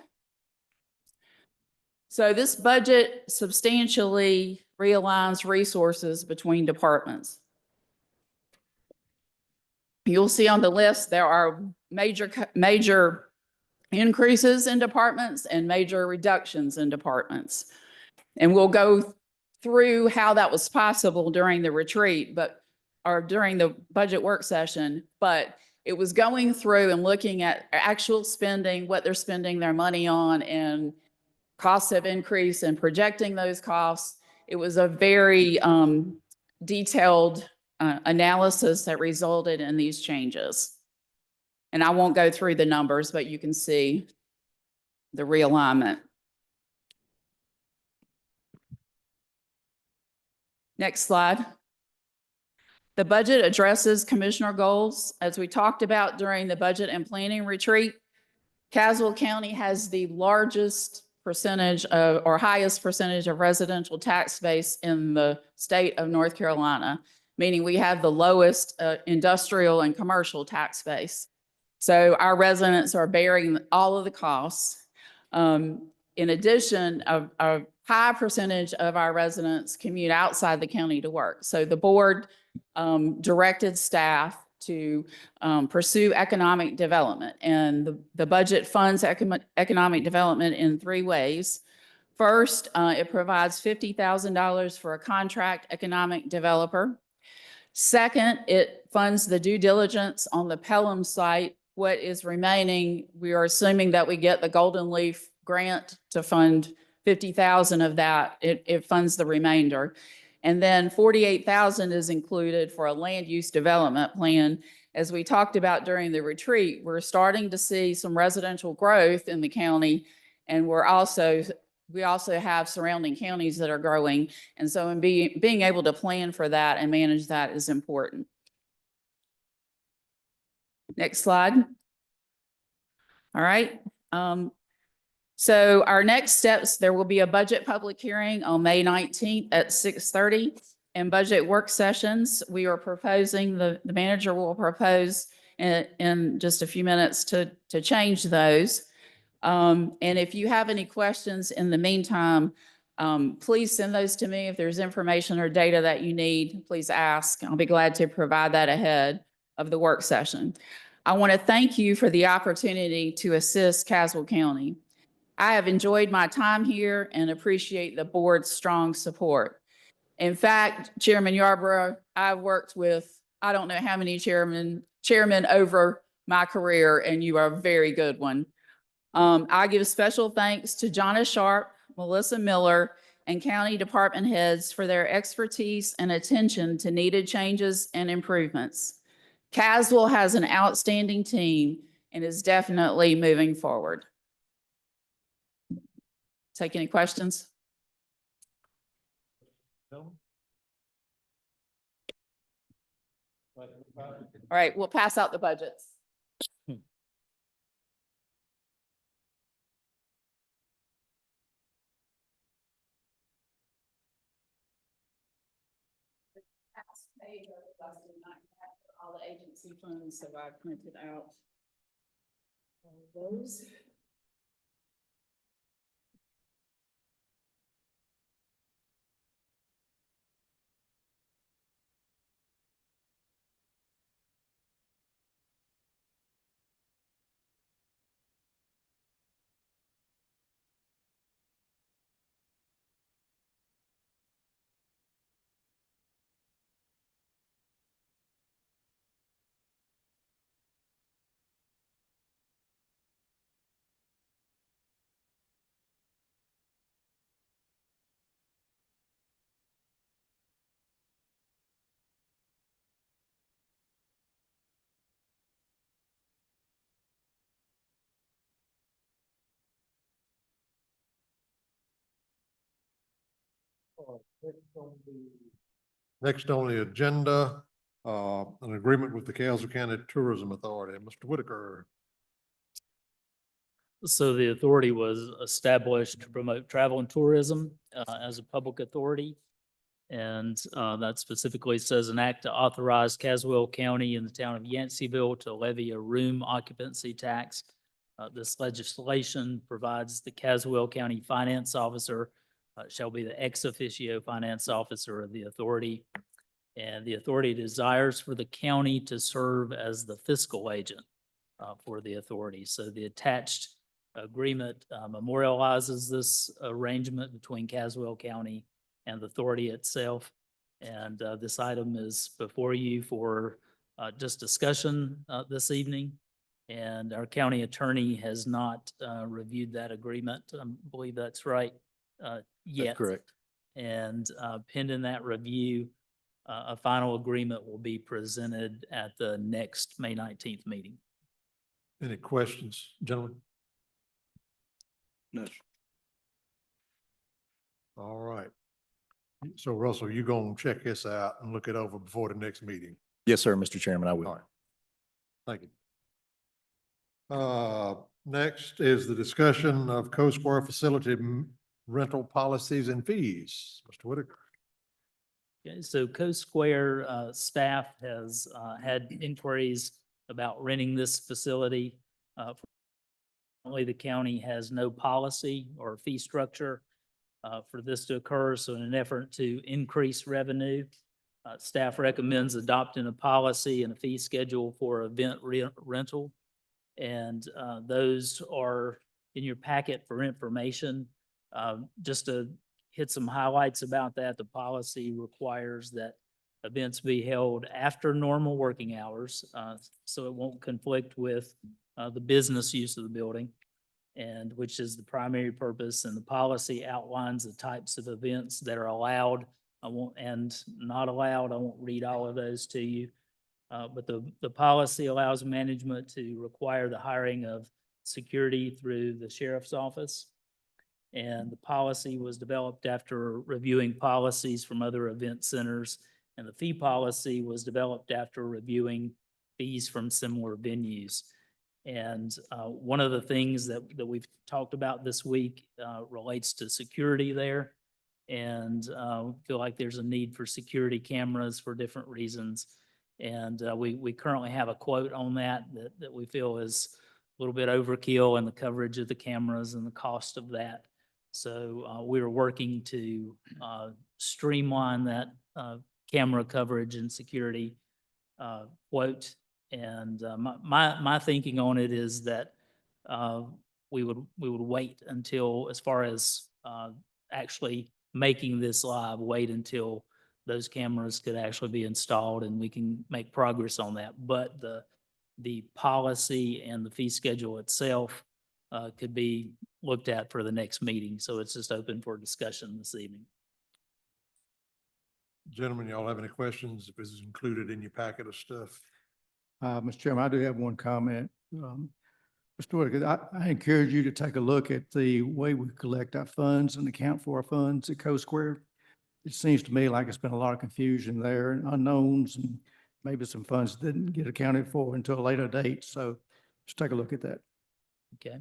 So this budget substantially realigns resources between departments. You'll see on the list, there are major increases in departments and major reductions in departments. And we'll go through how that was possible during the retreat, or during the budget work session, but it was going through and looking at actual spending, what they're spending their money on, and costs have increased and projecting those costs. It was a very detailed analysis that resulted in these changes. And I won't go through the numbers, but you can see the realignment. Next slide. The budget addresses commissioner goals. As we talked about during the budget and planning retreat, Caswell County has the largest percentage of, or highest percentage of residential tax base in the state of North Carolina, meaning we have the lowest industrial and commercial tax base. So our residents are bearing all of the costs. In addition, a high percentage of our residents commute outside the county to work. So the board directed staff to pursue economic development, and the budget funds economic development in 3 ways. First, it provides $50,000 for a contract economic developer. Second, it funds the due diligence on the Pelham site what is remaining, we are assuming that we get the Golden Leaf grant to fund 50,000 of that. It funds the remainder. And then 48,000 is included for a land use development plan. As we talked about during the retreat, we're starting to see some residential growth in the county. And we also have surrounding counties that are growing. And so being able to plan for that and manage that is important. Next slide. All right. So our next steps, there will be a budget public hearing on May 19th at 6:30 and budget work sessions. We are proposing, the manager will propose in just a few minutes to change those. And if you have any questions in the meantime, please send those to me. If there's information or data that you need, please ask. I'll be glad to provide that ahead of the work session. I want to thank you for the opportunity to assist Caswell County. I have enjoyed my time here and appreciate the board's strong support. In fact, Chairman Yarborough, I've worked with, I don't know how many chairmen over my career, and you are a very good one. I give special thanks to Jonna Sharp, Melissa Miller, and county department heads for their expertise and attention to needed changes and improvements. Caswell has an outstanding team and is definitely moving forward. Take any questions? No? All right, we'll pass out the budgets. All the agency funds, so I printed out all those. Next on the agenda, an agreement with the Caswell County Tourism Authority. Mr. Whitaker. So the authority was established to promote travel and tourism as a public authority. And that specifically says an act to authorize Caswell County and the town of Yanceyville to levy a room occupancy tax. This legislation provides the Caswell County Finance Officer shall be the ex officio finance officer of the authority. And the authority desires for the county to serve as the fiscal agent for the authority. So the attached agreement memorializes this arrangement between Caswell County and the authority itself. And this item is before you for just discussion this evening. And our county attorney has not reviewed that agreement. I believe that's right yet. That's correct. And pending that review, a final agreement will be presented at the next May 19th meeting. Any questions, gentlemen? No. All right. So Russell, you gonna check this out and look it over before the next meeting? Yes, sir, Mr. Chairman, I will. All right. Thank you. Next is the discussion of Co-Square facility rental policies and fees. Mr. Whitaker. Okay, so Co-Square staff has had inquiries about renting this facility. Only the county has no policy or fee structure for this to occur. So in an effort to increase revenue, staff recommends adopting a policy and a fee schedule for event rental. And those are in your packet for information. Just to hit some highlights about that, the policy requires that events be held after normal working hours, so it won't conflict with the business use of the building, and which is the primary purpose, and the policy outlines the types of events that are allowed and not allowed. I won't read all of those to you. But the policy allows management to require the hiring of security through the sheriff's office. And the policy was developed after reviewing policies from other event centers. And the fee policy was developed after reviewing fees from similar venues. And one of the things that we've talked about this week relates to security there. And feel like there's a need for security cameras for different reasons. And we currently have a quote on that we feel is a little bit overkill in the coverage of the cameras and the cost of that. So we are working to streamline that camera coverage and security quote. And my thinking on it is that we would wait until, as far as actually making this live, wait until those cameras could actually be installed and we can make progress on that. But the policy and the fee schedule itself could be looked at for the next meeting. So it's just open for discussion this evening. Gentlemen, y'all have any questions? If this is included in your packet of stuff. Mr. Chairman, I do have one comment. Mr. Whitaker, I encourage you to take a look at the way we collect our funds and account for our funds at CoSquare. It seems to me like it's been a lot of confusion there and unknowns, and maybe some funds didn't get accounted for until a later date. So just take a look at that. Okay.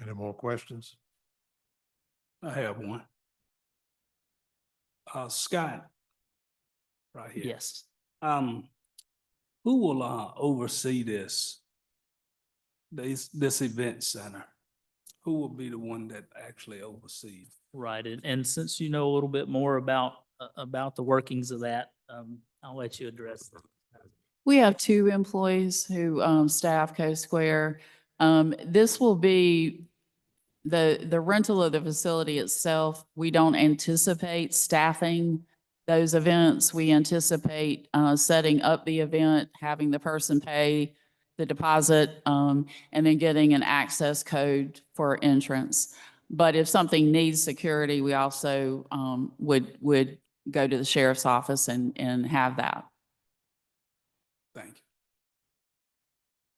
Any more questions? I have one. Scott, right here. Yes. Who will oversee this event center? Who will be the one that actually oversees? Right. And since you know a little bit more about the workings of that, I'll let you address that. We have 2 employees who staff CoSquare. This will be the rental of the facility itself. We don't anticipate staffing those events. We anticipate setting up the event, having the person pay the deposit, and then getting an access code for entrance. But if something needs security, we also would go to the sheriff's office and have that. Thank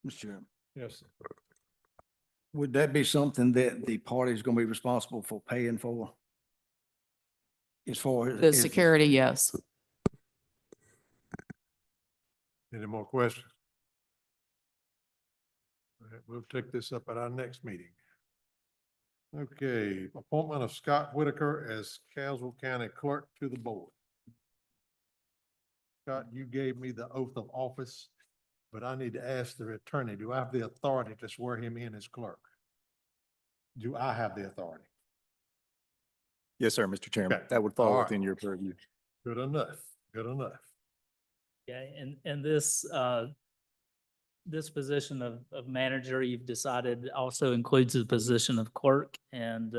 Mr. Chairman. Yes, sir. Would that be something that the party is going to be responsible for paying for? As far as The security, yes. Any more questions? All right, we'll take this up at our next meeting. Okay, appointment of Scott Whitaker as Caswell County Clerk to the board. Scott, you gave me the oath of office, but I need to ask the attorney, do I have the authority to swear him in as clerk? Do I have the authority? Yes, sir, Mr. Chairman. Okay. That would All fall right. within your purview. Good enough, good enough. Okay, and this position of manager, you've decided also includes the position of clerk, and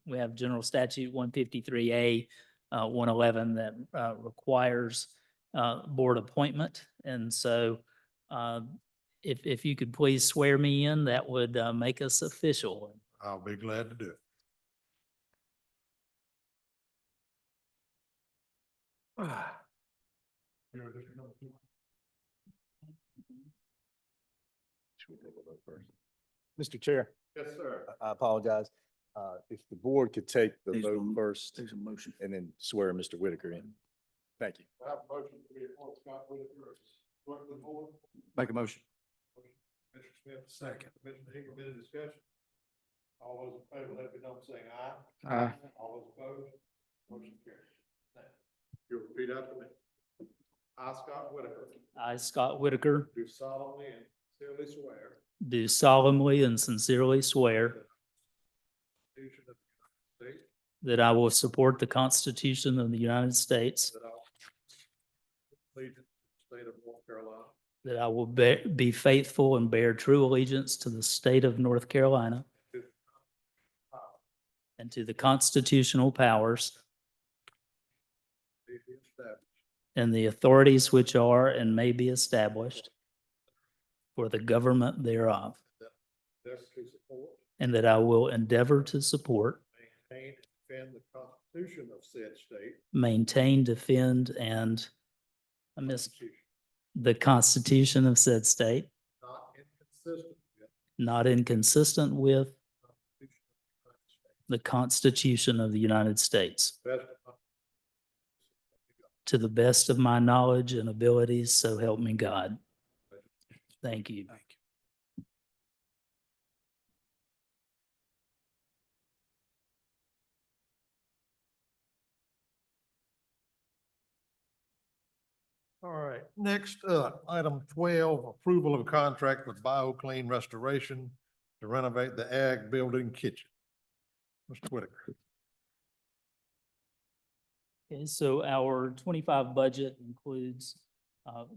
we have General Statute 153A 111 that requires board appointment. And so if you could please swear me in, that would make us official. I'll be glad to do it. Mr. Chair, Yes, sir. I apologize. If the board could take the There's vote one- first There's a motion. and then swear Mr. Whitaker in. Thank you. I have a motion to appoint Scott Whitaker as clerk of the board. Make a motion. Commissioner Smith, second. Commissioner Hickman, any discussion? All those in favor, let me know by saying aye. Aye. All those opposed, motion carries. You repeat after me. I, Scott Whitaker, I, Scott Whitaker, do solemnly and sincerely swear do solemnly and sincerely swear that I will support the Constitution of the United States, that I will support the Constitution of the United States, that I will allegiance to the state of North Carolina, that I will be faithful and bear true allegiance to the state of North Carolina and to the constitutional powers and the authorities which are and may be established for the government thereof, and that I will endeavor to support, maintain, and defend the Constitution of said state, maintain, defend, and I missed the Constitution of said state, not inconsistent with not inconsistent with the Constitution of the United States, the Constitution of the United States, to the best of my knowledge and abilities, so help me God. Thank you. Thank you. All right, next up, item 12, approval of a contract with BioClean Restoration to renovate the ag building kitchen. Mr. Whitaker. Okay, so our 25 budget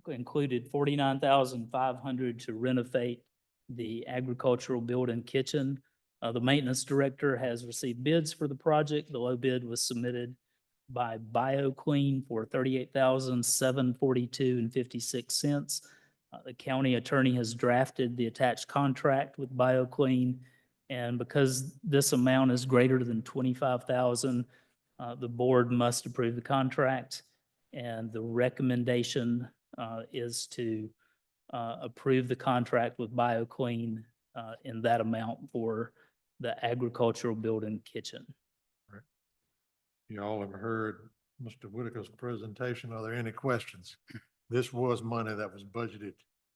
included 49,500 to renovate the agricultural building kitchen. The maintenance director has received bids for the project. The low bid was submitted by BioClean for $38,742.56. The county attorney has drafted the attached contract with BioClean, and because this amount is greater than 25,000, the board must approve the contract, and the recommendation is to approve the contract with BioClean in that amount for the agricultural building kitchen. You all have heard Mr. Whitaker's presentation. Are there any questions? This was money that was budgeted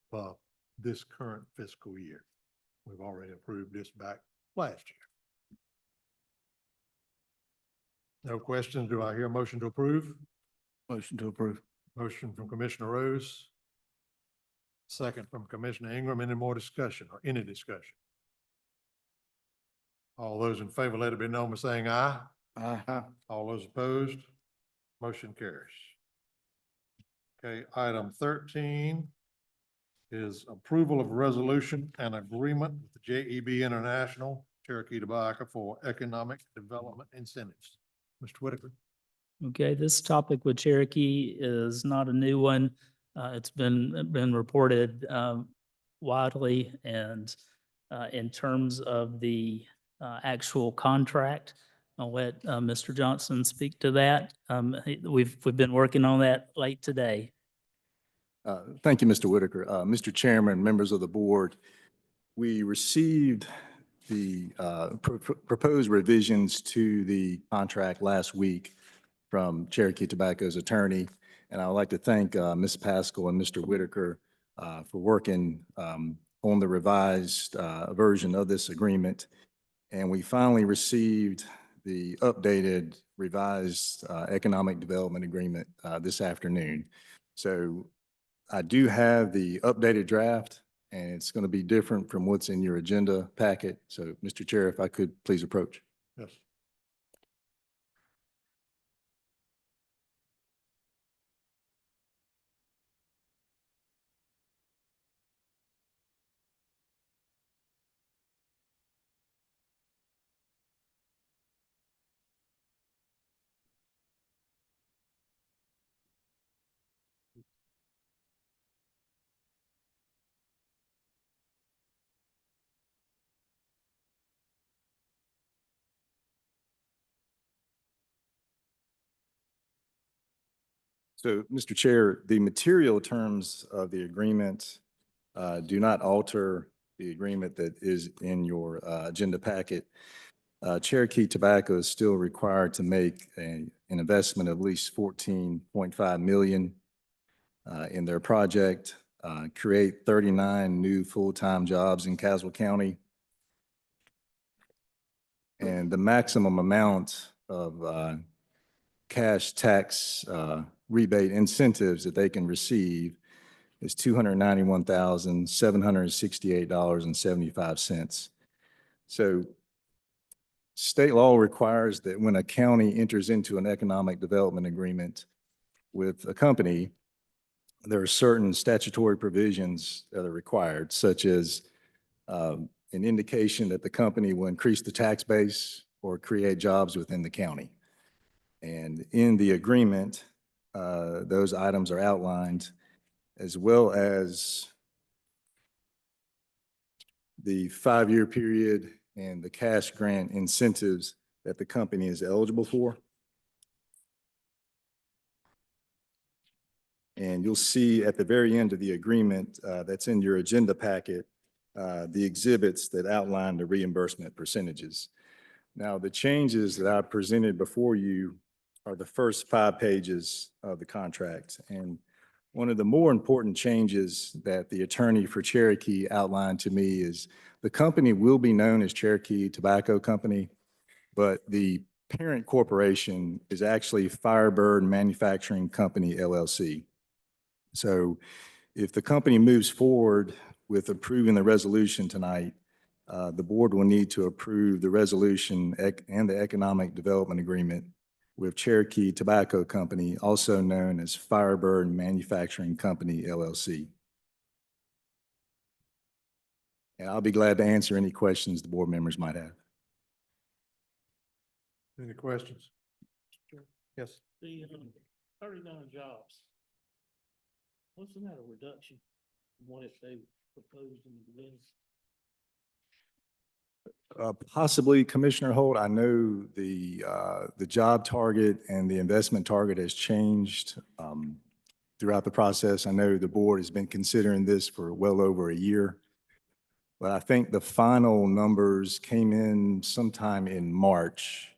for this current fiscal year. We've already approved this back last year. No questions. Do I hear a motion to approve? Motion to approve. Motion from Commissioner Rose. Second from Commissioner Ingram. Any more discussion or any discussion? All those in favor, let it be known by saying aye. Aye. All those opposed, motion carries. Okay, item 13 is approval of resolution and agreement with the JEB International, Cherokee Tobacco for economic development incentives. Mr. Whitaker. Okay, this topic with Cherokee is not a new one. It's been reported widely, and in terms of the actual contract, I'll let Mr. Johnson speak to that. We've been working on that late today. Thank you, Mr. Whitaker. Mr. Chairman, members of the board, we received the proposed revisions to the contract last week from Cherokee Tobacco's attorney. And I would like to thank Ms. Pascal and Mr. Whitaker for working on the revised version of this agreement. And we finally received the updated revised economic development agreement this afternoon. So I do have the updated draft, and it's going to be different from what's in your agenda packet. So, Mr. Chair, if I could please approach. Yes. So, Mr. Chair, the material terms of the agreement do not alter the agreement that is in your agenda packet. Cherokee Tobacco is still required to make an investment of at least $14.5 million in their project, create 39 new full-time jobs in Caswell County. And the maximum amount of cash tax rebate incentives that they can receive is $291,768.75. So state law requires that when a county enters into an economic development agreement with a company, there are certain statutory provisions that are required, such as an indication that the company will increase the tax base or create jobs within the county. And in the agreement, those items are outlined, as well as the 5-year period and the cash grant incentives that the company is eligible for. And you'll see at the very end of the agreement that's in your agenda packet, the exhibits that outline the reimbursement percentages. Now, the changes that I presented before you are the first 5 pages of the contract. And one of the more important changes that the attorney for Cherokee outlined to me is the company will be known as Cherokee Tobacco Company, but the parent corporation is actually Firebird Manufacturing Company, LLC. So if the company moves forward with approving the resolution tonight, the board will need to approve the resolution and the economic development agreement with Cherokee Tobacco Company, also known as Firebird Manufacturing Company, LLC. And I'll be glad to answer any questions the board members might have. Any questions? Yes. The 39 jobs. Wasn't that a reduction from what if they proposed in the list? Possibly, Commissioner Holt. I know the job target and the investment target has changed throughout the process. I know the board has been considering this for well over a year, but I think the final numbers came in sometime in March,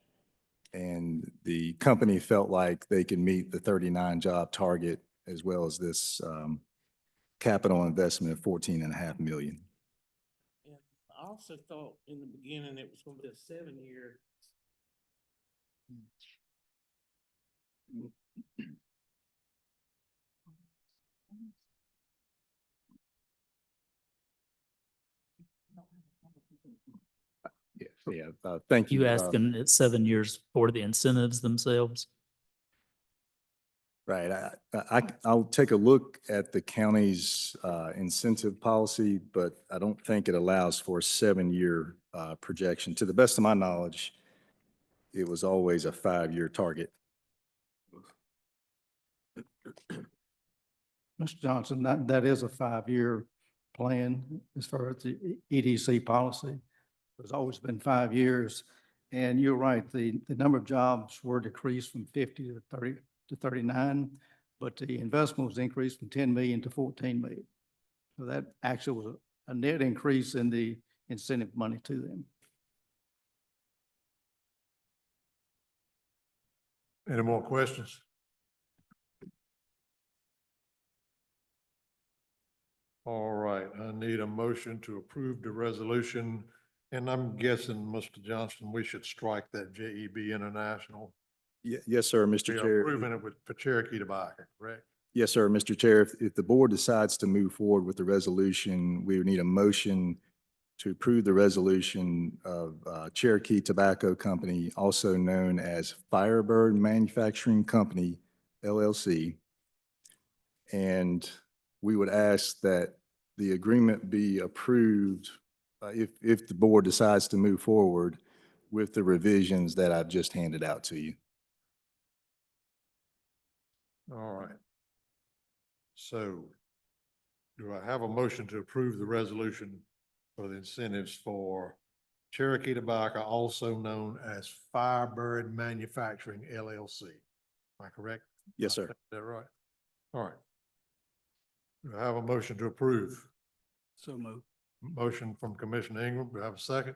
and the company felt like they could meet the 39 job target as well as this capital investment of $14.5 million. I also thought in the beginning it was going to be a 7-year. Thank you. You asking it's 7 years for the incentives themselves? Right. I'll take a look at the county's incentive policy, but I don't think it allows for a 7-year projection. To the best of my knowledge, it was always a 5-year target. Mr. Johnson, that is a 5-year plan as far as the EDC policy. It's always been 5 years. And you're right, the number of jobs were decreased from 50 to 39, but the investment was increased from 10 million to 14 million. So that actually was a net increase in the incentive money to them. Any more questions? All right, I need a motion to approve the resolution. And I'm guessing, Mr. Johnston, we should strike that JEB International. Yes, sir, Mr. We are Chair. approving it for Cherokee Tobacco, correct? Yes, sir, Mr. Chair. If the board decides to move forward with the resolution, we would need a motion to approve the resolution of Cherokee Tobacco Company, also known as Firebird Manufacturing Company, LLC. And we would ask that the agreement be approved if the board decides to move forward with the revisions that I've just handed out to you. All right. So do I have a motion to approve the resolution for the incentives for Cherokee Tobacco, also known as Firebird Manufacturing LLC? Am I correct? Yes, sir. Is that right? All right. Do I have a motion to approve? So moved. Motion from Commissioner Ingram. Do I have a second?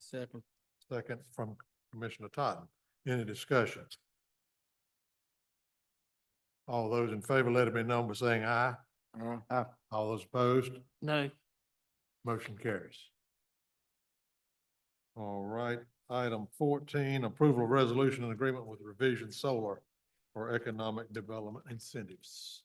Second. Second from Commissioner Totten. Any discussion? All those in favor, let it be known by saying aye. Aye. All those opposed? No. Motion carries. All right, item 14, approval of resolution and agreement with Revision Solar for economic development incentives.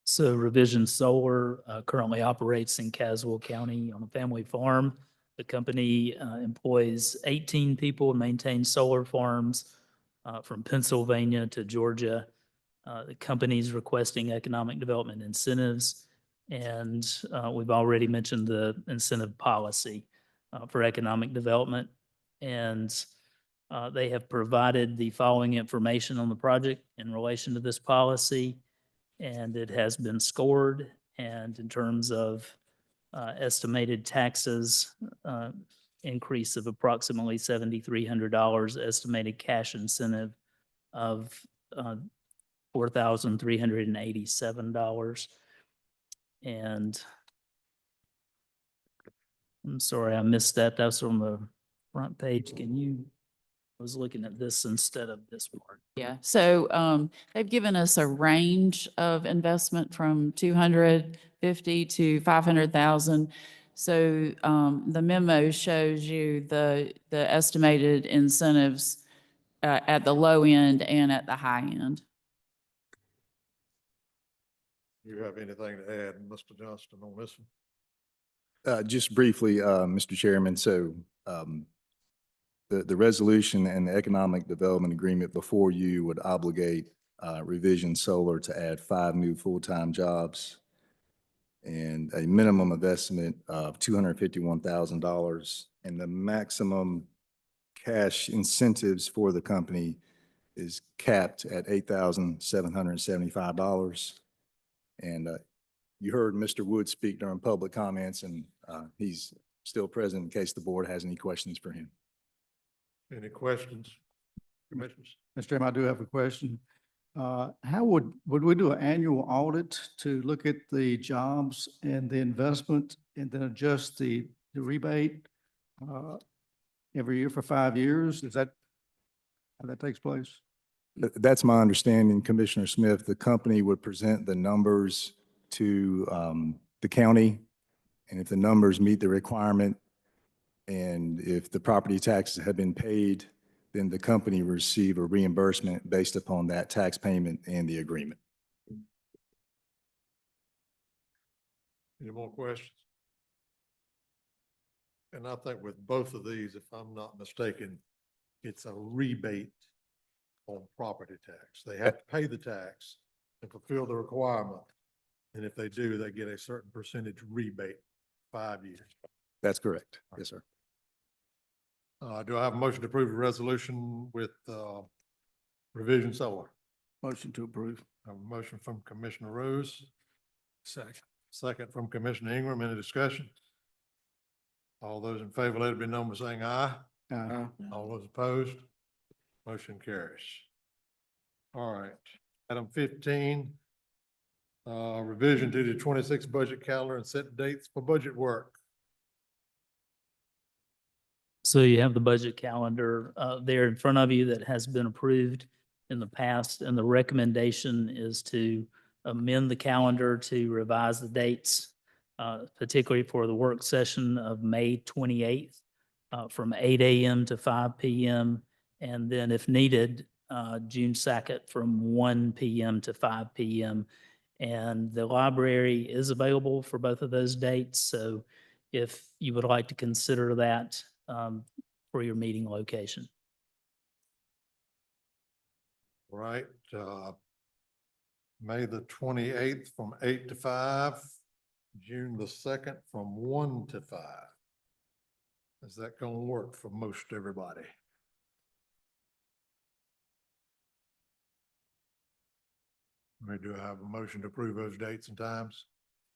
So Revision Solar currently operates in Caswell County on a family farm. The company employs 18 people and maintains solar farms from Pennsylvania to Georgia. The company's requesting economic development incentives, and we've already mentioned the incentive policy for economic development. And They have provided the following information on the project in relation to this policy, and it has been scored. And in terms of estimated taxes, increase of approximately $7,300, estimated cash incentive of $4,387. And I'm sorry, I missed that. That's on the front page. I was looking at this instead of this part. Yeah, so they've given us a range of investment from 250 to 500,000. So the memo shows you the estimated incentives at the low end and at the high end. You have anything to add, Mr. Johnston, on this one? Just briefly, Mr. Chairman, so the resolution and the economic development agreement before you would obligate Revision Solar to add 5 new full-time jobs and a minimum investment of $251,000. And the maximum cash incentives for the company is capped at $8,775. And you heard Mr. Wood speak during public comments, and he's still present in case the board has any questions for him. Any questions, commissioners? Mr. Chairman, I do have a question. How would we do an annual audit to look at the jobs and the investment and then adjust the rebate every year for 5 years? Is that how that takes place? That's my understanding, Commissioner Smith. The company would present the numbers to the county, and if the numbers meet the requirement, and if the property taxes have been paid, then the company will receive a reimbursement based upon that tax payment and the agreement. Any more questions? And I think with both of these, if I'm not mistaken, it's a rebate on property tax. They have to pay the tax and fulfill the requirement. And if they do, they get a certain percentage rebate, 5 years. That's correct. Yes, sir. Do I have a motion to approve a resolution with Revision Solar? Motion to approve. I have a motion from Commissioner Rose, Second. second from Commissioner Ingram. Any discussion? All those in favor, let it be known by saying aye. Aye. All those opposed, motion carries. All right, item 15, revision to the 26 budget calendar and set dates for budget work. So you have the budget calendar there in front of you that has been approved in the past, and the recommendation is to amend the calendar to revise the dates, particularly for the work session of May 28th from 8 a.m. to 5 p.m. And then if needed, June 2nd from 1 p.m. to 5 p.m. And the library is available for both of those dates. So if you would like to consider that for your meeting location. Right, May the 28th from 8 to 5, June the 2nd from 1 to 5. Is that gonna work for most everybody? Do I have a motion to approve those dates and times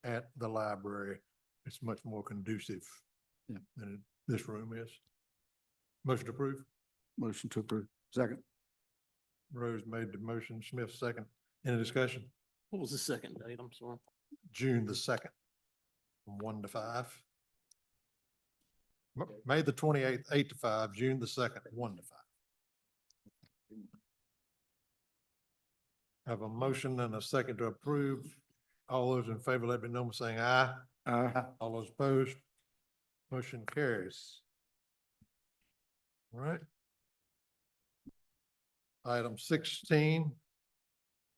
at the library? It's much more conducive than this room is. Motion to approve? Motion to approve. Second. Rose made the motion, Smith second. Any discussion? What was the second date? I'm sorry. June the 2nd, from 1 to 5. May the 28th, 8 to 5, June the 2nd, 1 to 5. Have a motion and a second to approve. All those in favor, let me know by saying aye. Aye. All those opposed, motion carries. All right. Item 16,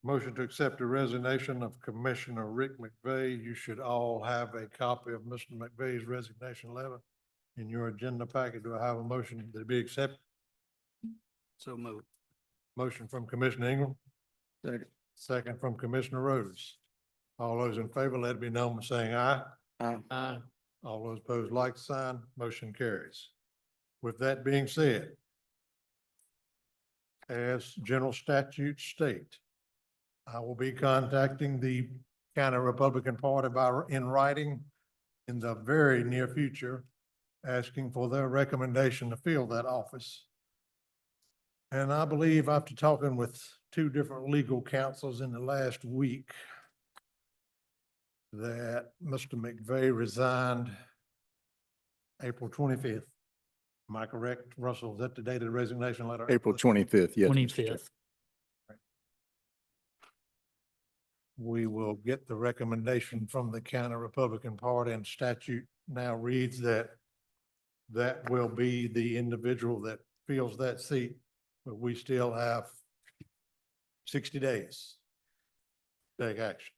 motion to accept the resignation of Commissioner Rick McVeigh. You should all have a copy of Mr. McVeigh's resignation letter in your agenda packet. Do I have a motion to be accepted? So moved. Motion from Commissioner Ingram. Second. Second from Commissioner Rose. All those in favor, let it be known by saying aye. Aye. All those opposed, like sign. Motion carries. With that being said, as general statutes state. I will be contacting the County Republican Party in writing in the very near future, asking for their recommendation to fill that office. And I believe after talking with two different legal counsels in the last week, that Mr. McVeigh resigned April 25th. Am I correct, Russell? Is that the date of the resignation letter? April 25th, yes. Mr. Chair. 25th. We will get the recommendation from the County Republican Party, and statute now reads that that will be the individual that fills that seat, but we still have 60 days to take action.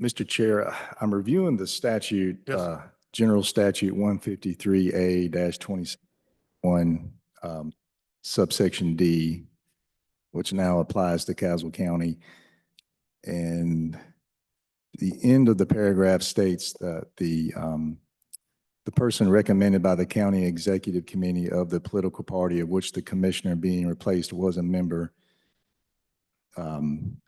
Mr. Chair, I'm reviewing the statute, Yes, sir. General Statute 153A-21, subsection D, which now applies to Caswell County. And the end of the paragraph states that the person recommended by the county executive committee of the political party of which the commissioner being replaced was a member.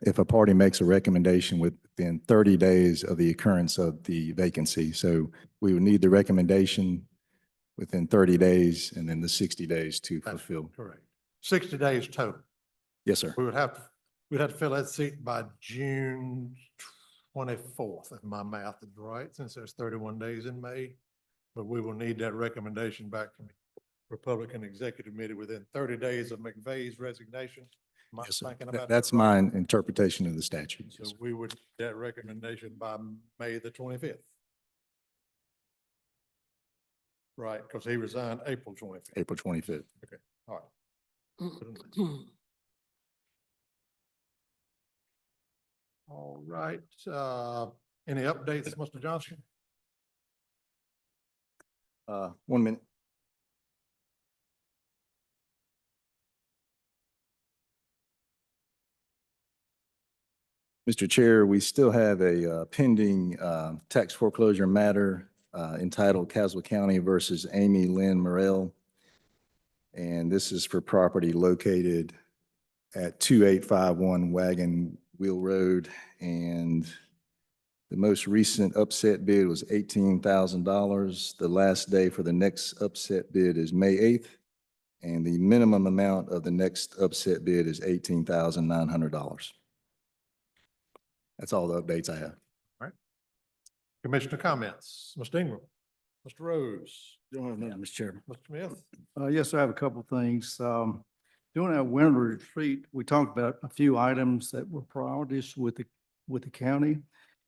If a party makes a recommendation within 30 days of the occurrence of the vacancy. So we would need the recommendation within 30 days and then the 60 days to That's fulfill. correct. 60 days total. Yes, sir. We'd have to fill that seat by June 24th, if my math is right, since there's 31 days in May. But we will need that recommendation back from the Republican Executive Committee within 30 days of McVeigh's resignation. Am I Yes, sir. thinking about that That's right? my interpretation of the statute. So we would, that recommendation by May the 25th. Right, because he resigned April 25th. April 25th. Okay, all right. All right, any updates, Mr. Johnson? 1 minute. Mr. Chair, we still have a pending tax foreclosure matter entitled Caswell County versus Amy Lynn Morrell. And this is for property located at 2851 Wagon Wheel Road. And the most recent upset bid was $18,000. The last day for the next upset bid is May 8th. And the minimum amount of the next upset bid is $18,900. That's all the updates I have. Commissioner comments, Mr. Ingram, Mr. Rose, Don't have nothing, Mr. Chairman. Mr. Smith. Yes, I have a couple of things. During our winter retreat, we talked about a few items that were priorities with the county.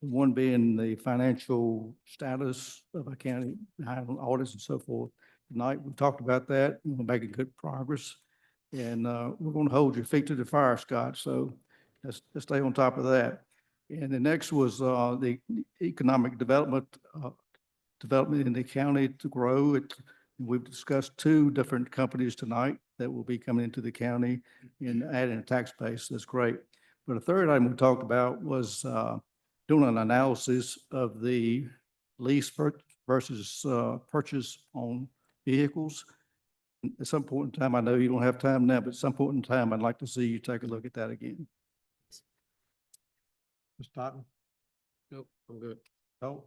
One being the financial status of a county, audits and so forth. Tonight, we talked about that. We're making good progress. And we're going to hold your feet to the fire, Scott. So let's stay on top of that. And the next was the economic development in the county to grow it. We've discussed two different companies tonight that will be coming into the county and adding a tax base. That's great. But a third item we talked about was doing an analysis of the lease versus purchase on vehicles. At some point in time, I know you don't have time now, but at some point in time, I'd like to see you take a look at that again. Ms. Totten? Nope, I'm good. No?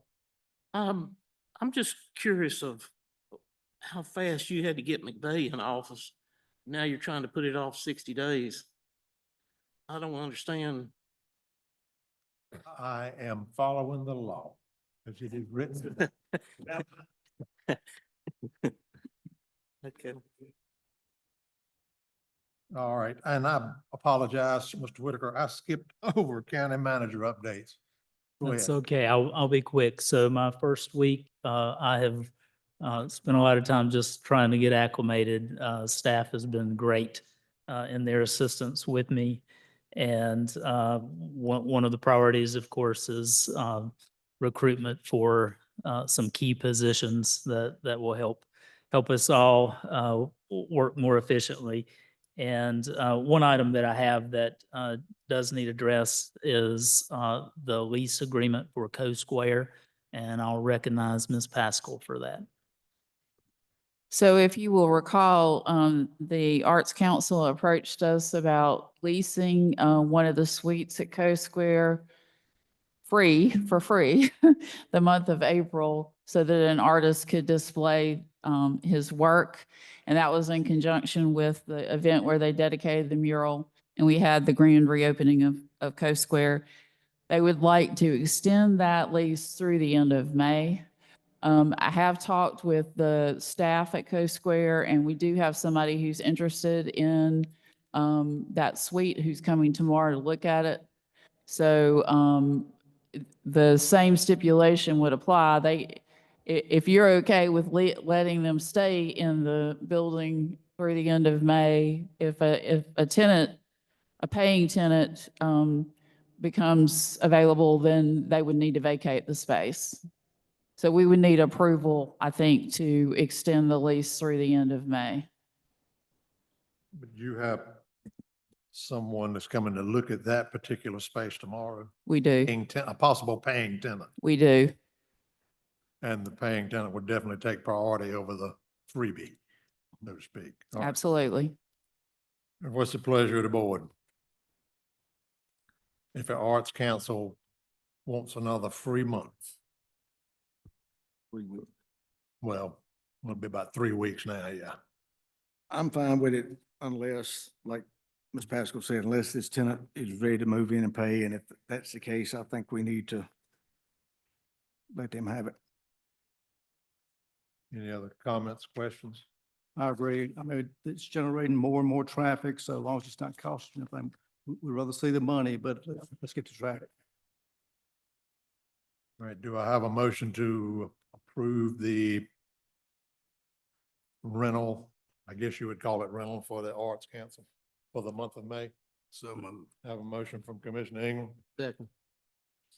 I'm just curious of how fast you had to get McVeigh in office. Now you're trying to put it off 60 days. I don't understand. I am following the law as it is written. Okay. All right, and I apologize, Mr. Whitaker, I skipped over county manager updates. Go That's ahead. okay. I'll be quick. So my first week, I have spent a lot of time just trying to get acclimated. Staff has been great in their assistance with me. And one of the priorities, of course, is recruitment for some key positions that will help us all work more efficiently. And one item that I have that does need address is the lease agreement for Co Square, and I'll recognize Ms. Pascal for that. So if you will recall, the Arts Council approached us about leasing one of the suites at Coast Square for free, the month of April, so that an artist could display his work. And that was in conjunction with the event where they dedicated the mural, and we had the grand reopening of Coast Square. They would like to extend that lease through the end of May. I have talked with the staff at Coast Square, and we do have somebody who's interested in that suite who's coming tomorrow to look at it. So the same stipulation would apply. If you're okay with letting them stay in the building through the end of May, if a tenant, a paying tenant becomes available, then they would need to vacate the space. So we would need approval, I think, to extend the lease through the end of May. But you have someone that's coming to look at that particular space tomorrow, We do. a possible paying tenant, We do. and the paying tenant would definitely take priority over the freebie, so to speak. All right. Absolutely. What's the pleasure of the board? If the Arts Council wants another free month, well, it'll be about 3 weeks now, yeah. I'm fine with it unless, like Ms. Pascal said, unless this tenant is ready to move in and pay. And if that's the case, I think we need to let them have it. Any other comments, questions? I agree. I mean, it's generating more and more traffic, so as long as it's not costing anything, we'd rather see the money, but let's get to traffic. All right, do I have a motion to approve the rental, I guess you would call it rental for the Arts Council for the month of May? So moved. Have a motion from Commissioner Ingram, Second.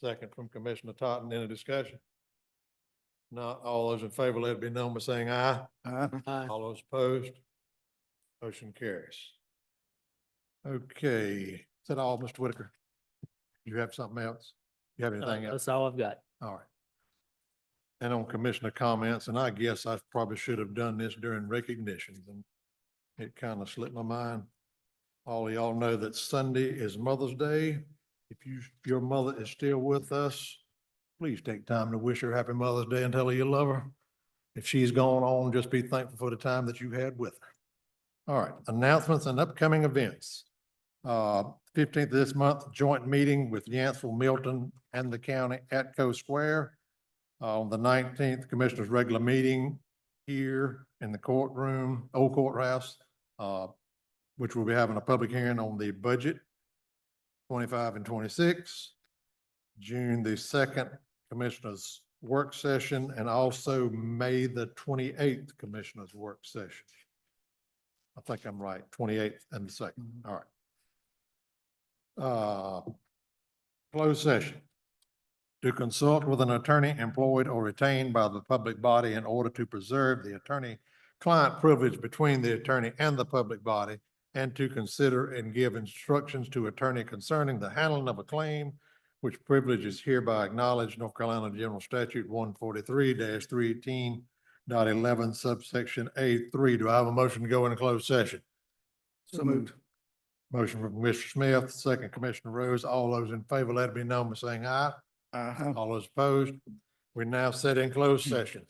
second from Commissioner Totten. Any discussion? Not all those in favor, let it be known by saying aye. Aye. All those opposed? Motion carries. Okay, is that all, Mr. Whitaker? You have something else? You have anything else? That's all I've got. All right. And on commissioner comments, and I guess I probably should have done this during recognitions, and it kind of slipped my mind. All of y'all know that Sunday is Mother's Day. If your mother is still with us, please take time to wish her happy Mother's Day and tell her you love her. If she's gone on, just be thankful for the time that you had with her. All right, announcements and upcoming events. 15th of this month, joint meeting with Yanceville, Milton, and the county at Coast Square. On the 19th, Commissioners' regular meeting here in the courtroom, old courthouse, which we'll be having a public hearing on the budget, 25 and 26. June the 2nd, Commissioners' work session, and also May the 28th, Commissioners' work session. I think I'm right, 28th and the 2nd. All right. Closed session. To consult with an attorney employed or retained by the public body in order to preserve the attorney-client privilege between the attorney and the public body, and to consider and give instructions to attorney concerning the handling of a claim, which privilege is hereby acknowledged, North Carolina General Statute 143-318.11 subsection A3. Do I have a motion to go into closed session? So moved. Motion from Commissioner Smith, second Commissioner Rose. All those in favor, let it be known by saying aye. Uh-huh. All those opposed? We now set in closed session.